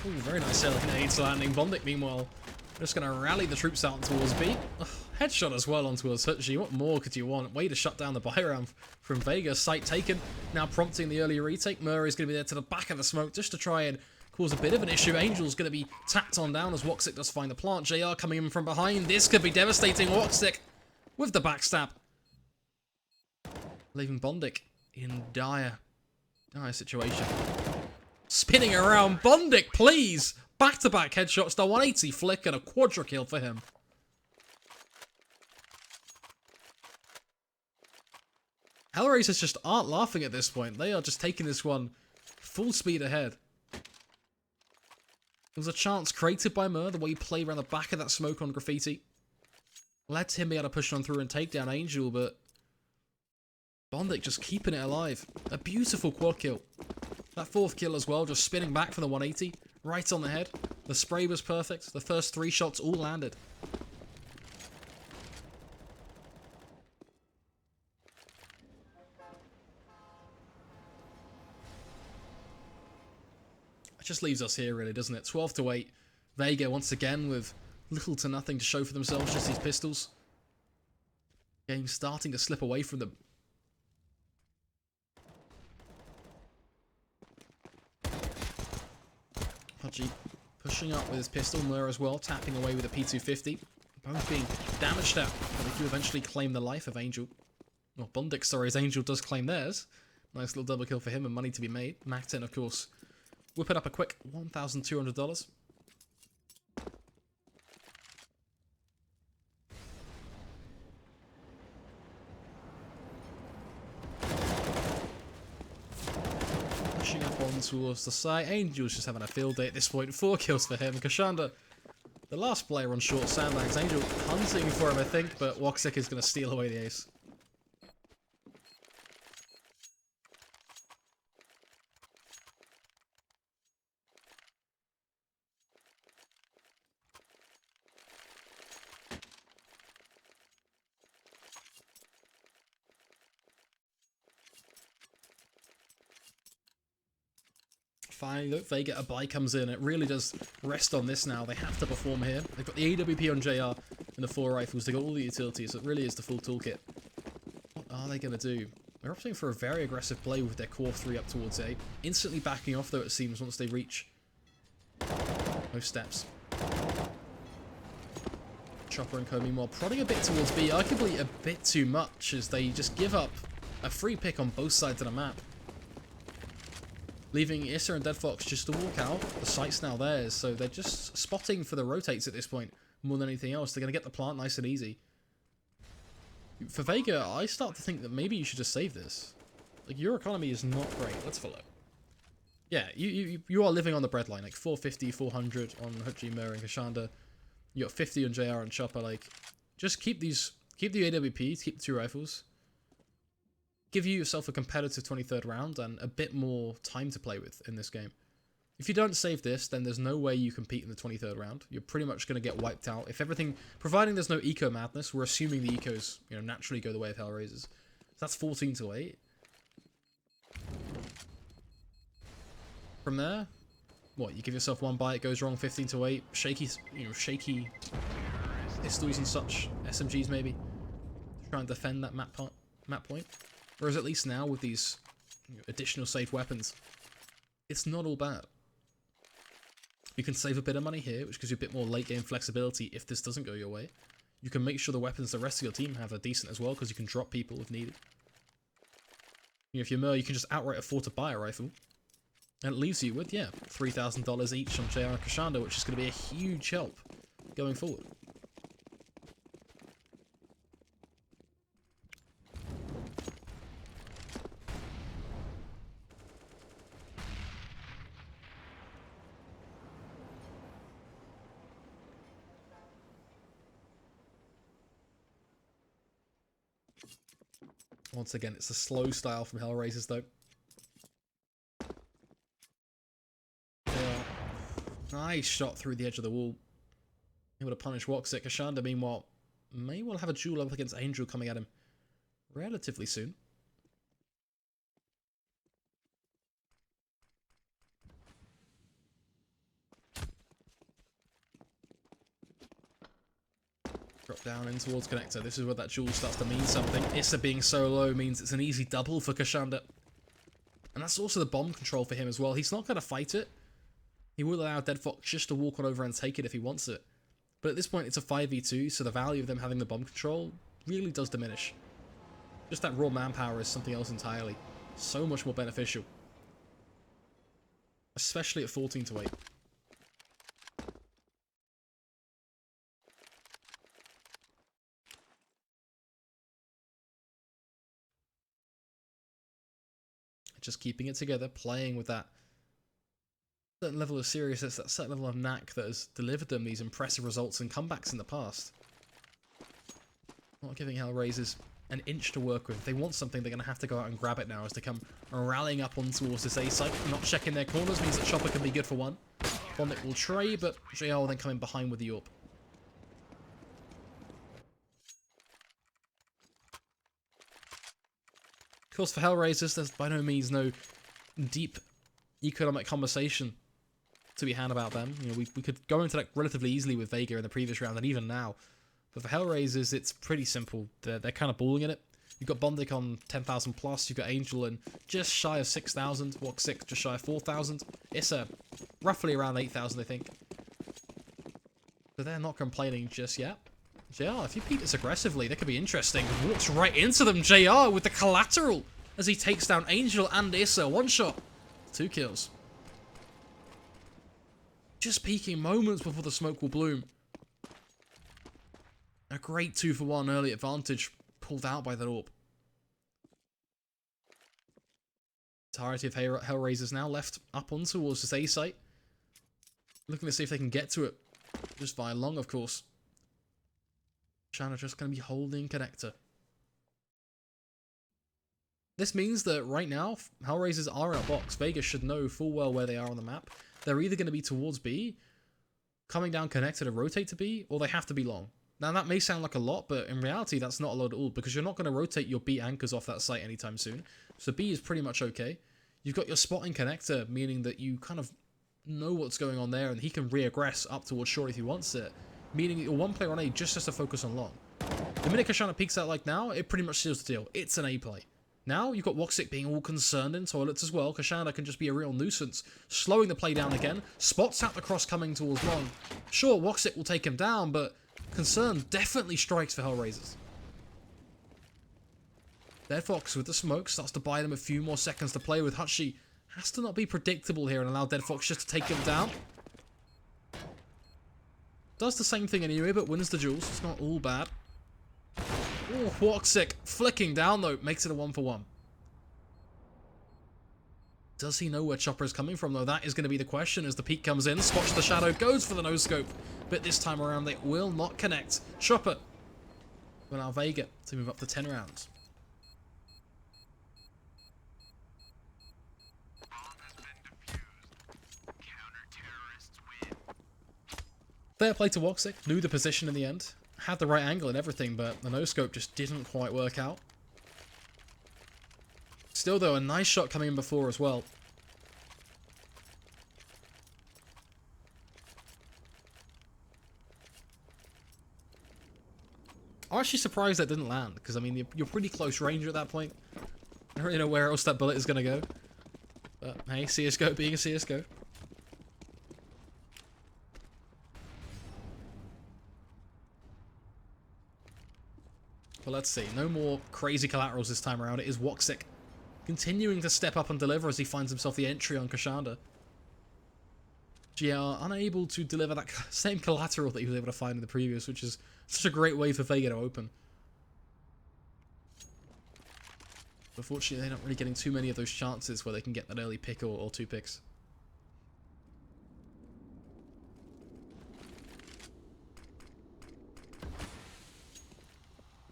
Ooh, very nice early nades landing. Bondic, meanwhile, just going to rally the troops out towards B. Ugh, Headshot as well onto a Hutchie. What more could you want? Way to shut down the buy round from Vega. Site taken. Now prompting the early retake. Murray's going to be there to the back of the smoke just to try and cause a bit of an issue. Angel's going to be tapped on down as Woxic does find the plant. JR coming in from behind. This could be devastating. Woxic with the backstab. Leaving Bondic in dire situation. Spinning around. Bondic, please! Back-to-back headshots. The 180 flick and a quadra kill for him. HellRaisers just aren't laughing at this point. They are just taking this one full speed ahead. There was a chance created by Mur, the way he played around the back of that smoke on Graffiti. Led to him be able to push on through and take down Angel, but Bondic just keeping it alive. A beautiful quad kill. That fourth kill as well, just spinning back from the 180. Right on the head. The spray was perfect. The first 3 shots all landed. It just leaves us here, really, doesn't it? 12-8. Vega, once again, with little to nothing to show for themselves, just these pistols. Game starting to slip away from them. Pudgy pushing up with his pistol, Mur as well, tapping away with a P250. Both being damaged out, but they do eventually claim the life of Angel. Well, Bondic, sorry, as Angel does claim theirs. Nice little double kill for him and money to be made. Mactin, of course, whipping up a quick $1,200. Pushing up on towards the side. Angel's just having a field day at this point. 4 kills for him. Kashanda, the last player on short sandbags. Angel hunting for him, I think, but Woxic is going to steal away the ace. Finally, look, Vega, a buy comes in. It really does rest on this now. They have to perform here. They've got the AWP on JR and the 4 rifles. They've got all the utilities. So it really is the full toolkit. What are they going to do? They're opting for a very aggressive play with their core 3 up towards A. Instantly backing off, though, it seems, once they reach those steps. Chopper and Co, meanwhile, prodding a bit towards B. Arguably a bit too much, as they just give up a free pick on both sides of the map. Leaving Issa and Dead Fox just to walk out. The site's now theirs, so they're just spotting for the rotates at this point more than anything else. They're going to get the plant nice and easy. For Vega, I start to think that maybe you should just save this. Like, your economy is not great. Let's follow. Yeah, you are living on the breadline. Like, 450, 400 on Hutchie, Mur, and Kashanda. You got 50 on JR and Chopper. Like, just keep the AWPs, keep the 2 rifles. Give you yourself a competitive 23rd round and a bit more time to play with in this game. If you don't save this, then there's no way you compete in the 23rd round. You're pretty much going to get wiped out. If everything, providing there's no eco madness, we're assuming the ecos, naturally go the way of HellRaisers. So that's 14-8. From there, what, you give yourself 1 buy, it goes wrong, 15-8. Shaky, shaky pistols and such, SMGs maybe. Try and defend that map point. Whereas at least now with these additional safe weapons, it's not all bad. You can save a bit of money here, which gives you a bit more late game flexibility if this doesn't go your way. You can make sure the weapons the rest of your team have are decent as well, because you can drop people if needed. If you're Mur, you can just outright afford to buy a rifle. And it leaves you with, yeah, $3,000 each on JR and Kashanda, which is going to be a huge help going forward. Once again, it's a slow style from HellRaisers, though. Yeah. Nice shot through the edge of the wall. Able to punish Woxic. Kashanda, meanwhile, may well have a duel up against Angel coming at him relatively soon. Drop Down in towards connector. This is where that duel starts to mean something. Issa being so low means it's an easy double for Kashanda. And that's also the bomb control for him as well. He's not going to fight it. He will allow Dead Fox just to walk on over and take it if he wants it. But at this point, it's a 5v2, so the value of them having the bomb control really does diminish. Just that raw manpower is something else entirely. So much more beneficial. Especially at 14 to 8. Just keeping it together, playing with that certain level of seriousness, that certain level of knack that has delivered them these impressive results and comebacks in the past. Not giving HellRaisers an inch to work with. If they want something, they're going to have to go out and grab it now as they come rallying up on towards this A site. Not checking their corners means that Chopper can be good for one. Bonnet will tray, but JR will then come in behind with the AWP. Of course, for HellRaisers, there's by no means no deep economic conversation to be had about them. You know, we could go into that relatively easily with Vega in the previous round, and even now. But for HellRaisers, it's pretty simple. They're kind of balling in it. You've got Bondic on 10,000 plus. You've got Angel in just shy of 6,000. Walk 6 just shy of 4,000. Issa roughly around 8,000, I think. So they're not complaining just yet. JR, if you beat this aggressively, that could be interesting. Walks right into them, JR, with the collateral as he takes down Angel and Issa. One shot, 2 kills. Just peaking moments before the smoke will bloom. A great 2-for-1 early advantage pulled out by that AWP. Entirety of HellRaisers now left up on towards this A site. Looking to see if they can get to it. Just via long, of course. Shanna just going to be holding connector. This means that right now, HellRaisers are outboxed. Vega should know full well where they are on the map. They're either going to be towards B, coming down connector to rotate to B, or they have to be long. Now that may sound like a lot, but in reality that's not a lot at all, because you're not going to rotate your B anchors off that site anytime soon. So B is pretty much okay. You've got your spotting connector, meaning that you kind of know what's going on there, and he can re-aggress up towards short if he wants it. Meaning that your one player on A just has to focus on long. The minute Kashana peeks out like now, it pretty much seals the deal. It's an A play. Now, you've got Woxic being all concerned in toilets as well. Kashana can just be a real nuisance. Slowing the play down again. Spots out the cross coming towards long. Sure, Woxic will take him down, but concern definitely strikes for HellRaisers. Dead Fox with the smoke starts to buy them a few more seconds to play with. Hutchie has to not be predictable here and allow Dead Fox just to take him down. Does the same thing anyway, but wins the duels. It's not all bad. Oh, Woxic flicking down though. Makes it a 1-for-1. Does he know where Chopper is coming from though? That is going to be the question as the peek comes in. Spots the shadow, goes for the no-scope. But this time around they will not connect. Chopper will allow Vega to move up to 10 rounds. Fair play to Woxic, knew the position in the end, had the right angle and everything, but the no-scope just didn't quite work out. Still though, a nice shot coming in before as well. I'm actually surprised that didn't land, because I mean, you're pretty close range at that point. I don't really know where else that bullet is going to go. But hey, CSGO being a CSGO. Well, let's see. No more crazy collaterals this time around. It is Woxic continuing to step up and deliver as he finds himself the entry on Kashanda. GR unable to deliver that same collateral that he was able to find in the previous, which is such a great way for Vega to open. Unfortunately, they're not really getting too many of those chances where they can get that early pick or 2 picks.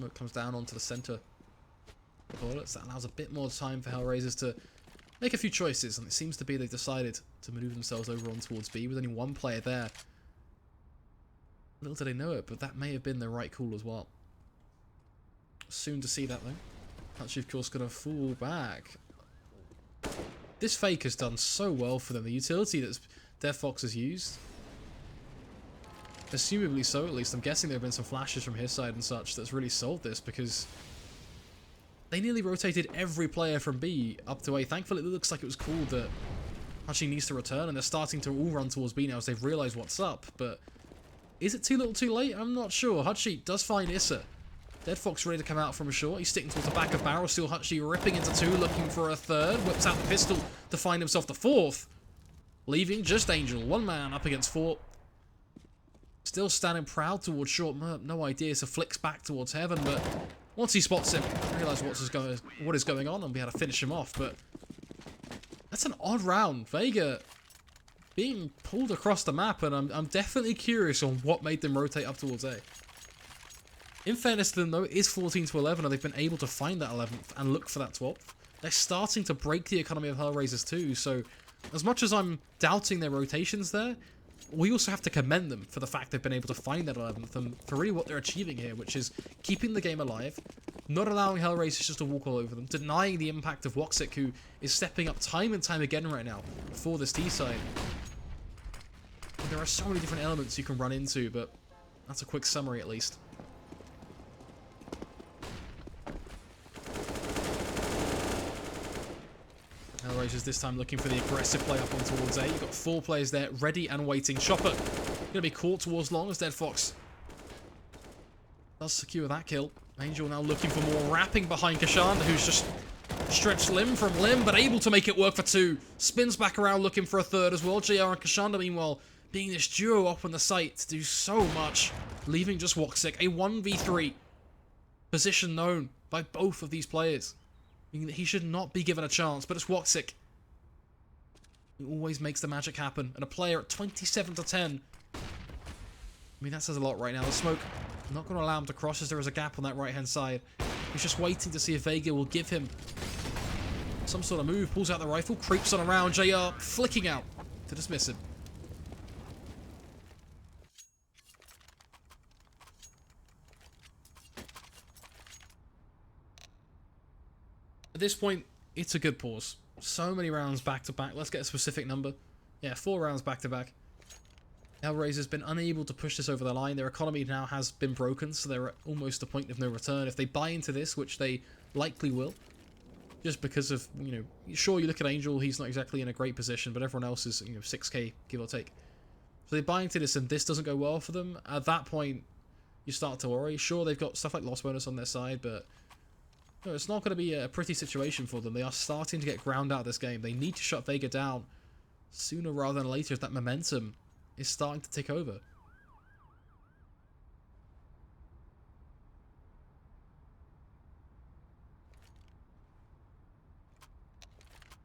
It comes down onto the center. That allows a bit more time for HellRaisers to make a few choices, and it seems to be they've decided to maneuver themselves over on towards B with only one player there. Little do they know it, but that may have been the right call as well. Soon to see that though. Actually, of course, going to fall back. This fake has done so well for them. The utility that Dev Fox has used. Assumably so, at least. I'm guessing there have been some flashes from his side and such that's really sold this, because they nearly rotated every player from B up to A. Thankfully, it looks like it was cool that Hachi needs to return, and they're starting to all run towards B now as they've realised what's up. But is it too little too late? I'm not sure. Hachi does find Issa. Dead Fox ready to come out from short. He's sticking towards the back of barrel. Still Hachi ripping into two, looking for a third. Whips out the pistol to find himself the fourth. Leaving just Angel. One man up against four. Still standing proud towards short. No idea, so flicks back towards heaven, but once he spots him, realises what is going on and be able to finish him off. But that's an odd round. Vega being pulled across the map, and I'm definitely curious on what made them rotate up towards A. In fairness to them, though, it is 14-11, and they've been able to find that 11th and look for that 12th. They're starting to break the economy of HellRaisers too, so as much as I'm doubting their rotations there, we also have to commend them for the fact they've been able to find that 11th and for really what they're achieving here, which is keeping the game alive, not allowing HellRaisers just to walk all over them, denying the impact of Woxic, who is stepping up time and time again right now for this T side. And there are so many different elements you can run into, but that's a quick summary at least. HellRaisers this time looking for the aggressive play up on towards A. You've got four players there, ready and waiting. Chopper going to be caught towards long as Dead Fox does secure that kill. Angel now looking for more, wrapping behind Kashanda, who's just stretched limb from limb, but able to make it work for two. Spins back around looking for a third as well. JR and Kashanda, meanwhile, being this duo up on the site to do so much, leaving just Woxic. A 1v3 position known by both of these players. Meaning that he should not be given a chance, but it's Woxic who always makes the magic happen. And a player at 27-10. I mean, that says a lot right now. The smoke, not going to allow him to cross as there is a gap on that right-hand side. He's just waiting to see if Vega will give him some sort of move. Pulls out the rifle, creeps on around. JR flicking out to dismiss him. At this point, it's a good pause. So many rounds back-to-back. Let's get a specific number. Yeah, 4 rounds back-to-back. HellRaisers been unable to push this over the line. Their economy now has been broken, so they're at almost a point of no return. If they buy into this, which they likely will, just because of, you know, sure, you look at Angel, he's not exactly in a great position, but everyone else is, you know, 6k, give or take. So they buy into this, and this doesn't go well for them. At that point, you start to worry. Sure, they've got stuff like loss bonus on their side, but no, it's not going to be a pretty situation for them. They are starting to get ground out of this game. They need to shut Vega down sooner rather than later if that momentum is starting to take over.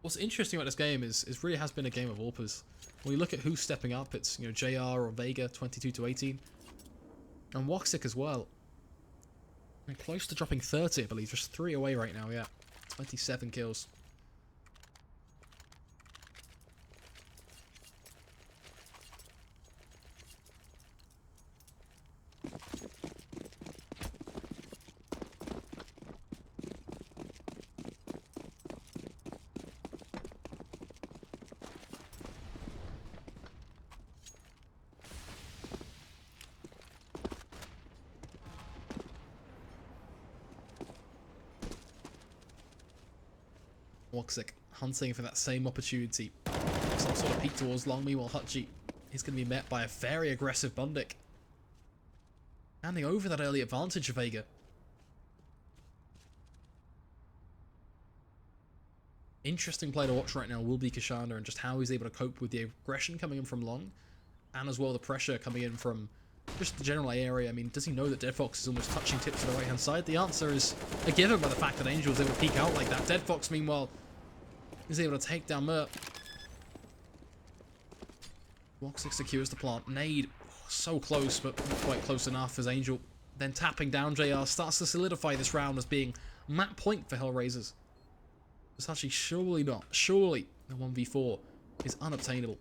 What's interesting about this game is it really has been a game of AWPers. When you look at who's stepping up, it's, you know, JR or Vega, 22-18. And Woxic as well. They're close to dropping 30, I believe. Just 3 away right now, yeah. 27 kills. Woxic hunting for that same opportunity. Some sort of peek towards long. Meanwhile, Hachi is going to be met by a very aggressive Bundik. Handing over that early advantage of Vega. Interesting play to watch right now will be Kashanda and just how he's able to cope with the aggression coming in from long. And as well the pressure coming in from just the general area. I mean, does he know that Dead Fox is almost touching tips to the right-hand side? The answer is a given by the fact that Angel was able to peek out like that. Dead Fox, meanwhile, is able to take down Mert. Woxic secures the plant. Nade. So close, but not quite close enough as Angel then tapping down JR starts to solidify this round as being map point for HellRaisers. It's actually surely not. Surely the 1v4 is unobtainable.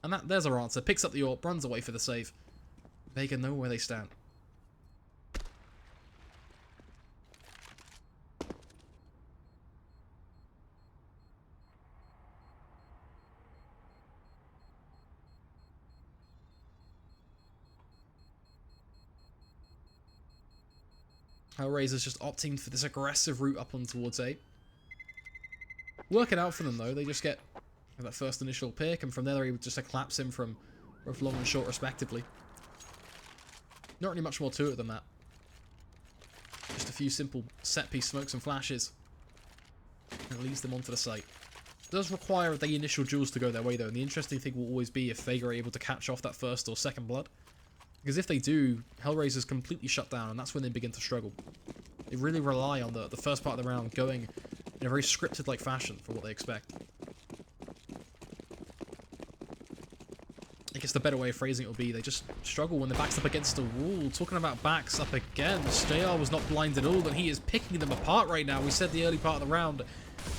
And there's our answer. Picks up the AWP, runs away for the save. Vega know where they stand. HellRaisers just opting for this aggressive route up on towards A. Working out for them though, they just get that first initial pick, and from there they're able just to collapse him from both long and short respectively. Not really much more to it than that. Just a few simple set-piece smokes and flashes. And it leads them onto the site. It does require the initial duels to go their way though, and the interesting thing will always be if Vega are able to catch off that first or second blood. Because if they do, HellRaisers completely shut down, and that's when they begin to struggle. They really rely on the first part of the round going in a very scripted-like fashion for what they expect. I guess the better way of phrasing it would be they just struggle when the back's up against the wall. Talking about backs up against, JR was not blind at all, and he is picking them apart right now. We said the early part of the round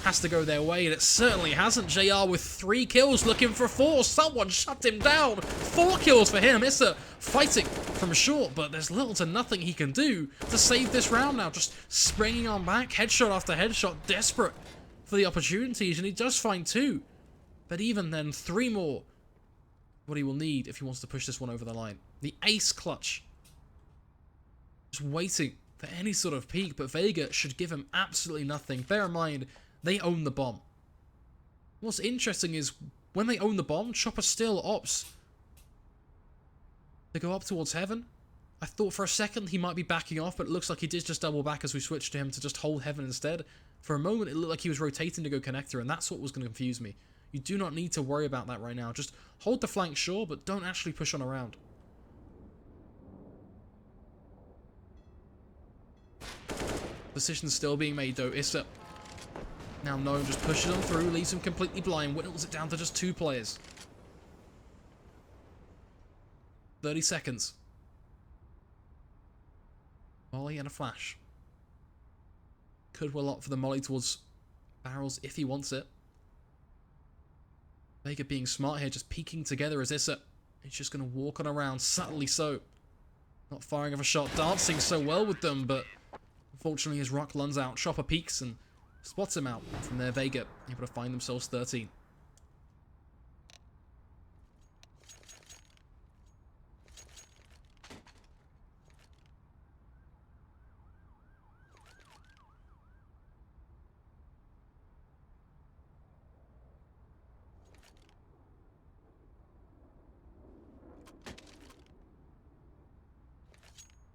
has to go their way, and it certainly hasn't. JR with 3 kills, looking for 4. Someone shut him down. 4 kills for him. Issa fighting from short, but there's little to nothing he can do to save this round now. Just springing on back, headshot after headshot, desperate for the opportunities, and he does find 2. But even then, 3 more. What he will need if he wants to push this one over the line. The ace clutch. Just waiting for any sort of peak, but Vega should give him absolutely nothing. Bear in mind, they own the bomb. What's interesting is, when they own the bomb, Chopper still opts to go up towards Heaven. I thought for a second he might be backing off, but it looks like he did just double back as we switched to him to just hold Heaven instead. For a moment, it looked like he was rotating to go connector, and that's what was going to confuse me. You do not need to worry about that right now. Just hold the flank, sure, but don't actually push on around. Decision's still being made, though. Issa, now Gnome just pushes on through, leaves him completely blind, whittles it down to just 2 players. 30 seconds. Molly and a flash. Could well opt for the molly towards barrels if he wants it. Vega being smart here, just peeking together as Issa. He's just going to walk on around, subtly so. Not firing of a shot, dancing so well with them, but unfortunately his rock runs out. Chopper peeks and spots him out. From there, Vega able to find themselves 13.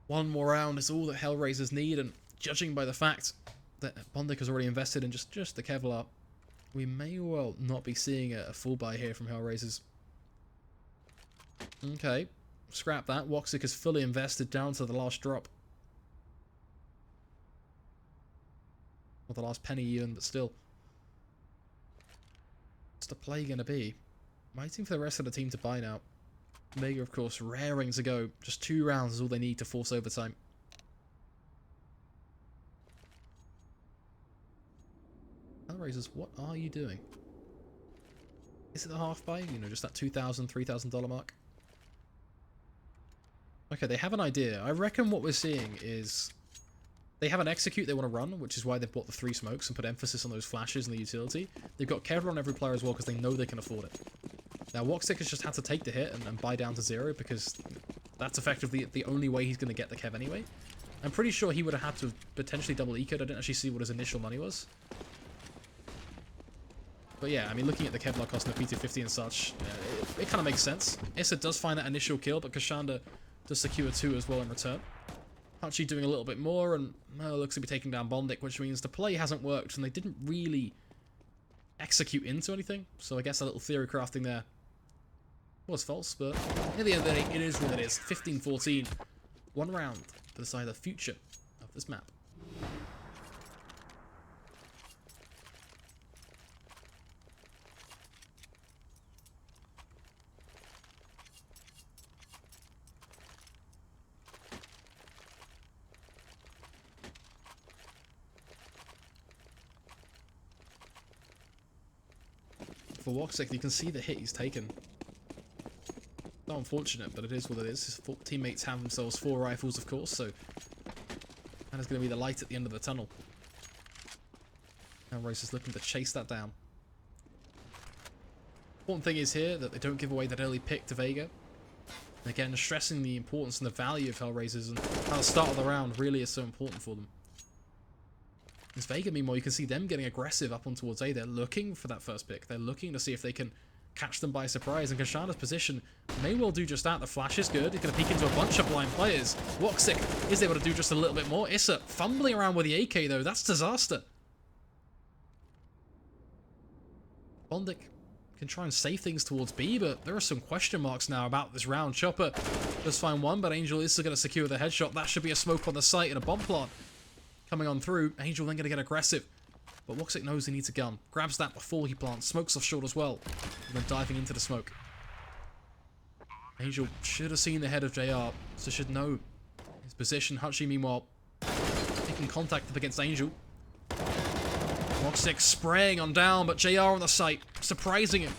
One more round is all that HellRaisers need, and judging by the fact that Bondic has already invested in just the Kevlar, we may well not be seeing a full buy here from HellRaisers. Okay, scrap that. Woxic is fully invested down to the last drop. Or the last penny even, but still. What's the play going to be? Waiting for the rest of the team to buy now. Vega, of course, raring to go. Just 2 rounds is all they need to force overtime. HellRaisers, what are you doing? Is it the half buy? You know, just that $2,000, $3,000 mark? Okay, they have an idea. I reckon what we're seeing is they have an execute they want to run, which is why they've bought the 3 smokes and put emphasis on those flashes and the utility. They've got Kevlar on every player as well because they know they can afford it. Now, Woxic has just had to take the hit and buy down to 0 because that's effectively the only way he's going to get the Kev anyway. I'm pretty sure he would have had to have potentially double eco'd. I didn't actually see what his initial money was. But yeah, I mean, looking at the Kevlar cost and the P250 and such, it kind of makes sense. Issa does find that initial kill, but Kashanda does secure 2 as well in return. Hachi doing a little bit more, and looks to be taking down Bondic, which means the play hasn't worked, and they didn't really execute into anything. So I guess a little theory crafting there was false, but at the end of the day, it is what it is. 15-14. 1 round to decide the future of this map. For Woxic, you can see the hit he's taken. Not unfortunate, but it is what it is. His teammates have themselves 4 rifles, of course, so that is going to be the light at the end of the tunnel. Now Race is looking to chase that down. Important thing is here that they don't give away that early pick to Vega. Again, stressing the importance and the value of HellRaisers and how the start of the round really is so important for them. As Vega, meanwhile, you can see them getting aggressive up on towards A. They're looking for that first pick. They're looking to see if they can catch them by surprise. And Kashana's position may well do just that. The flash is good. He's going to peek into a bunch of blind players. Woxic is able to do just a little bit more. Issa fumbling around with the AK, though. That's disaster. Bondic can try and save things towards B, but there are some question marks now about this round. Chopper does find one, but Angel is still going to secure the headshot. That should be a smoke on the site and a bomb plant coming on through. Angel then going to get aggressive, but Woxic knows he needs a gun. Grabs that before he plants. Smokes off short as well, and then diving into the smoke. Angel should have seen the head of JR, so should know his position. Hutchie, meanwhile, making contact up against Angel. Woxic spraying on down, but JR on the site, surprising him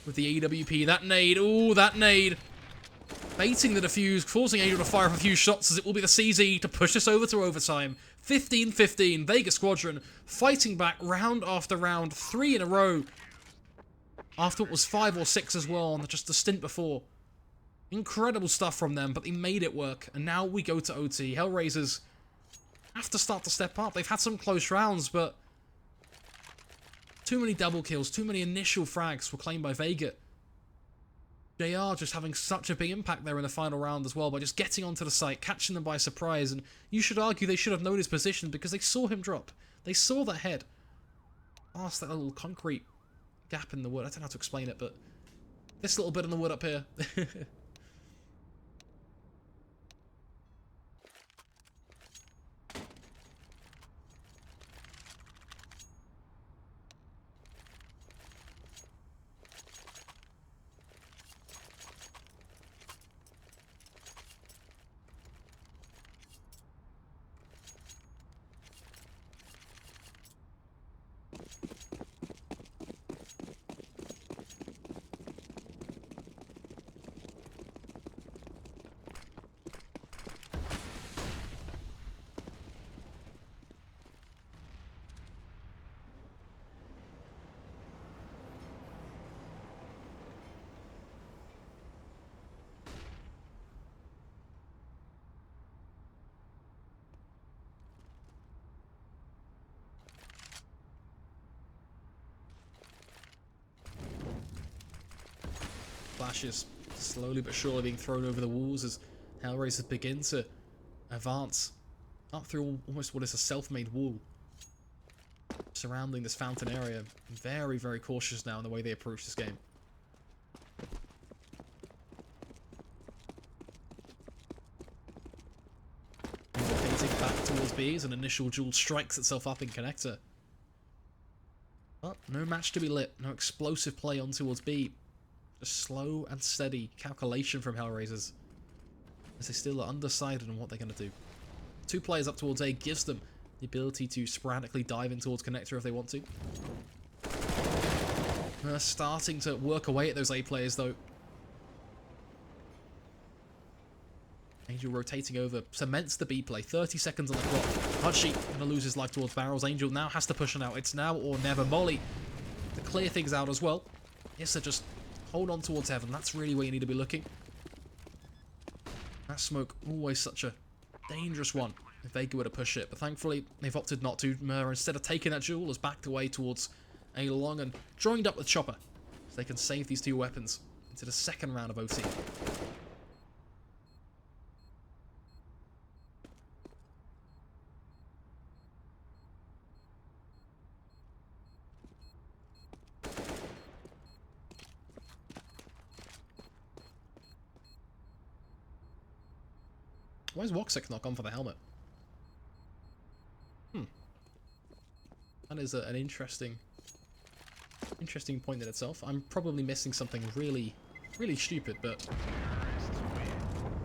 with the AWP. That nade, ooh, that nade. Baiting the defuse, forcing Angel to fire up a few shots as it will be the CZ to push us over to overtime. 15-15, Vega Squadron fighting back round after round, 3 in a row. After it was 5 or 6 as well on just the stint before. Incredible stuff from them, but they made it work. And now we go to OT. HellRaisers have to start to step up. They've had some close rounds, but too many double kills, too many initial frags were claimed by Vega. JR just having such a big impact there in the final round as well by just getting onto the site, catching them by surprise, and you should argue they should have known his position because they saw him drop. They saw that head. Past that little concrete gap in the wood. I don't know how to explain it, but this little bit in the wood up here. Flashes slowly but surely being thrown over the walls as HellRaisers begin to advance up through almost what is a self-made wall surrounding this fountain area. Very, very cautious now in the way they approach this game. Rotating back towards B as an initial duel strikes itself up in connector. But no match to be lit, no explosive play on towards B. Just slow and steady calculation from HellRaisers as they still are undecided on what they're going to do. 2 players up towards A gives them the ability to sporadically dive in towards connector if they want to. They're starting to work away at those A players though. Angel rotating over, cements the B play, 30 seconds on the clock. Hutchie gonna lose his life towards barrels. Angel now has to push it out. It's now or never. Molly to clear things out as well. Issa just hold on towards heaven. That's really where you need to be looking. That smoke, always such a dangerous one if Vega were to push it. But thankfully, they've opted not to. Mer, instead of taking that duel, has backed away towards A long and joined up with Chopper. So they can save these 2 weapons into the second round of OT. Why is Woxic not gone for the helmet? That is an interesting point in itself. I'm probably missing something really, really stupid, but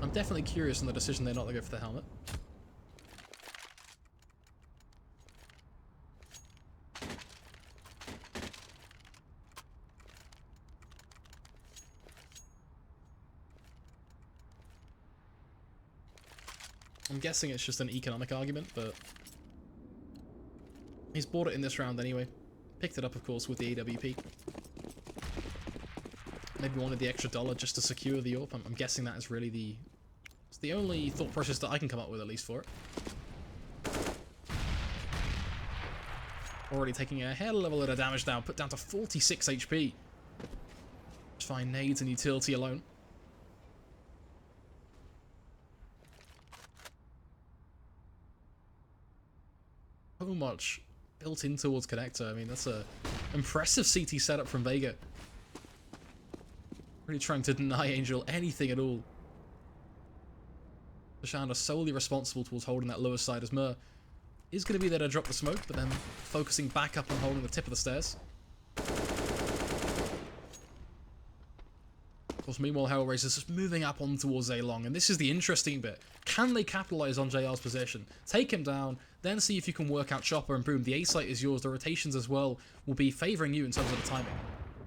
I'm definitely curious on the decision they're not to go for the helmet. I'm guessing it's just an economic argument, but he's bought it in this round anyway. Picked it up, of course, with the AWP. maybe wanted the extra dollar just to secure the AWP. I'm guessing that is really it's the only thought process that I can come up with, at least, for it. Already taking a hell of a lot of damage now, put down to 46 HP. Just find nades and utility alone. So much built in towards connector. I mean, that's a impressive CT setup from Vega. Really trying to deny Angel anything at all. Bashanda solely responsible towards holding that lower side, as Mur is going to be there to drop the smoke, but then focusing back up on holding the tip of the stairs. Of course, meanwhile, HellRaisers just moving up on towards A long, and this is the interesting bit. Can they capitalize on JR's position? Take him down, then see if you can work out Chopper, and boom, the A site is yours. The rotations as well will be favoring you in terms of the timing.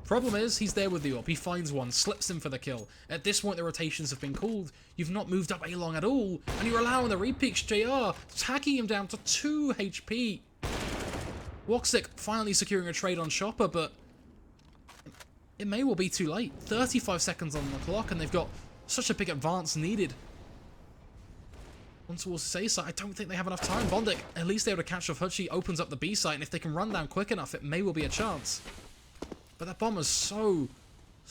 Problem is, he's there with the AWP, he finds one, slips him for the kill. At this point, the rotations have been called, you've not moved up A long at all, and you're allowing the repeats. JR, hacking him down to 2 HP. Woxic finally securing a trade on Chopper, but it may well be too late. 35 seconds on the clock, and they've got such a big advance needed. On towards the A site, I don't think they have enough time. Bondic, at least able to catch off Hutchie, opens up the B site, and if they can run down quick enough, it may well be a chance. But that bomber's so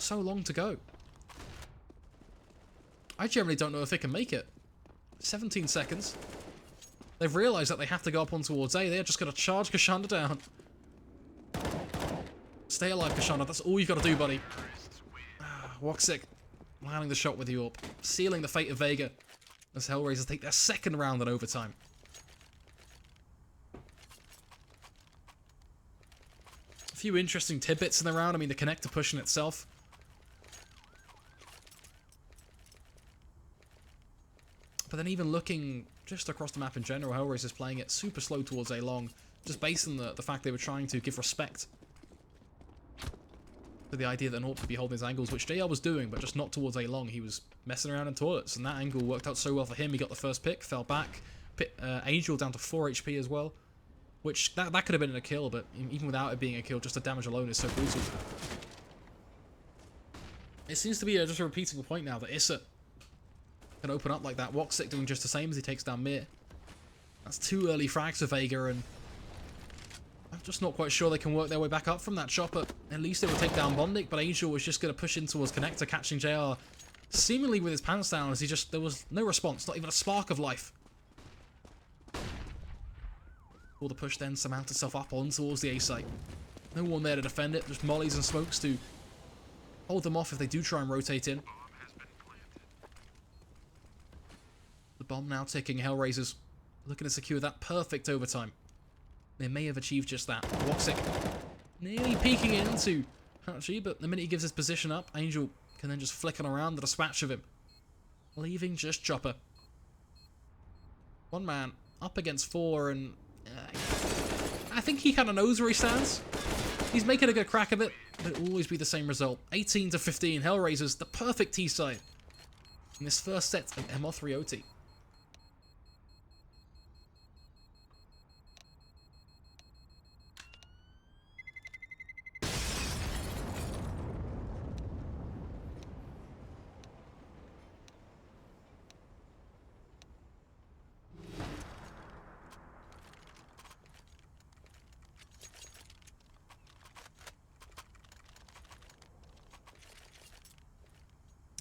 long to go. I generally don't know if they can make it. 17 seconds. They've realised that they have to go up on towards A. They're just going to charge Kashanda down. Stay alive, Kashanda. That's all you've got to do, buddy. Woxic landing the shot with the AWP. Sealing the fate of Vega as HellRaisers take their second round in overtime. A few interesting tidbits in the round. I mean, the connector pushing itself. But then even looking just across the map in general, HellRaisers playing it super slow towards A long, just based on the fact they were trying to give respect to the idea that an AWP could be holding his angles, which JR was doing, but just not towards A long. He was messing around in toilets, and that angle worked out so well for him. He got the first pick, fell back. Angel down to 4 HP as well, which that could have been a kill, but even without it being a kill, just the damage alone is so brutal. It seems to be just a repeating point now that Issa can open up like that. Woxic doing just the same as he takes down Mir. That's 2 early frags for Vega, and I'm just not quite sure they can work their way back up from that Chopper. At least they will take down Bondic, but Angel was just going to push in towards connector, catching JR seemingly with his pants down as there was no response, not even a spark of life. All the push then surmount itself up on towards the A site. No one there to defend it, just mollies and smokes to hold them off if they do try and rotate in. The bomb now ticking. HellRaisers looking to secure that perfect overtime. They may have achieved just that. Woxic nearly peeking into Hachi, but the minute he gives his position up, Angel can then just flick on around the dispatch of him, leaving just Chopper. One man up against 4, and I think he kind of knows where he stands. He's making a good crack of it, but it'll always be the same result. 18 to 15, HellRaisers, the perfect T side in this first set of MR3 OT.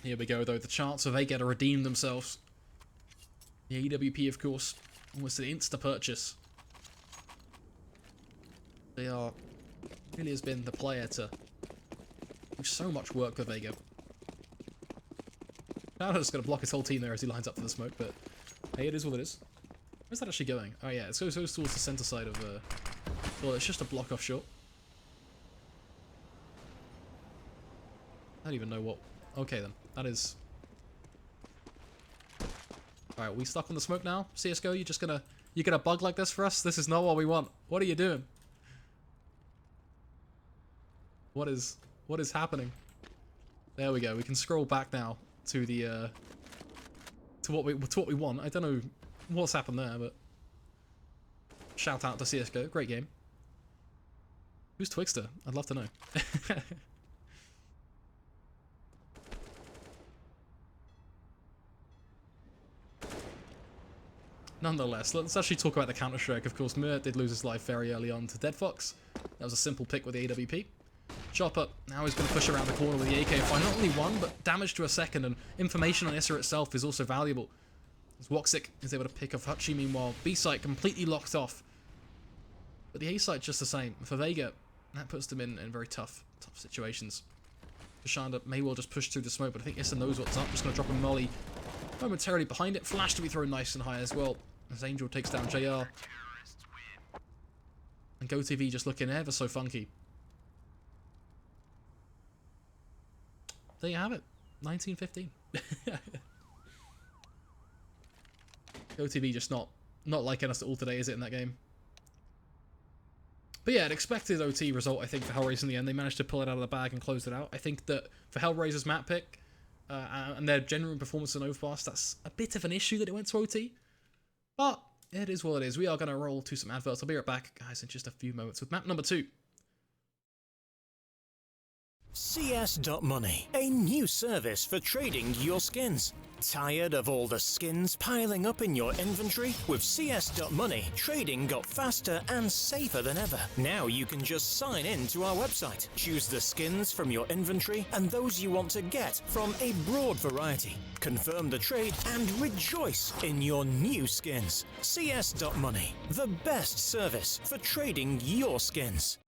Here we go, though. The chance of Vega to redeem themselves. The AWP, of course, almost an insta-purchase. They are... really has been the player to do so much work with Vega. Now just going to block his whole team there as he lines up for the smoke, but hey, it is what it is. Where's that actually going? Oh yeah, it goes towards the center side of... well, it's just a block off short. I don't even know what... Okay then, that is... Alright, we stuck on the smoke now? CSGO, you're gonna bug like this for us? This is not what we want. What are you doing? What is happening? There we go, we can scroll back now to the, to what we want. I don't know what's happened there, but... Shout out to CSGO, great game. Who's Twixter? I'd love to know. Nonetheless, let's actually talk about the Counter-Strike. Of course, Mir did lose his life very early on to Dead Fox. That was a simple pick with the AWP. Chopper, now he's going to push around the corner with the AK. Find not only one, but damage to a second, and information on Issa itself is also valuable. As Woxic is able to pick off Hutchie, meanwhile, B-site completely locked off. But the A-site just the same. For Vega, that puts them in very tough situations. Shanda may well just push through the smoke, but I think Issa knows what's up. Just going to drop a molly momentarily behind it. Flash to be thrown nice and high as well, as Angel takes down JR. And GoTV just looking ever so funky. There you have it. 1915. GoTV just not liking us at all today, is it, in that game? But yeah, an expected OT result, I think, for HellRaisers in the end. They managed to pull it out of the bag and close it out. I think that for HellRaisers' map pick and their genuine performance in overpass, that's a bit of an issue that it went to OT. But it is what it is. We are going to roll to some adverts. I'll be right back, guys, in just a few moments with map number 2. CS.Money, a new service for trading your skins. Tired of all the skins piling up in your inventory? With CS.Money, trading got faster and safer than ever. Now you can just sign in to our website, choose the skins from your inventory and those you want to get from a broad variety. Confirm the trade and rejoice in your new skins. CS.Money, the best service for trading your skins.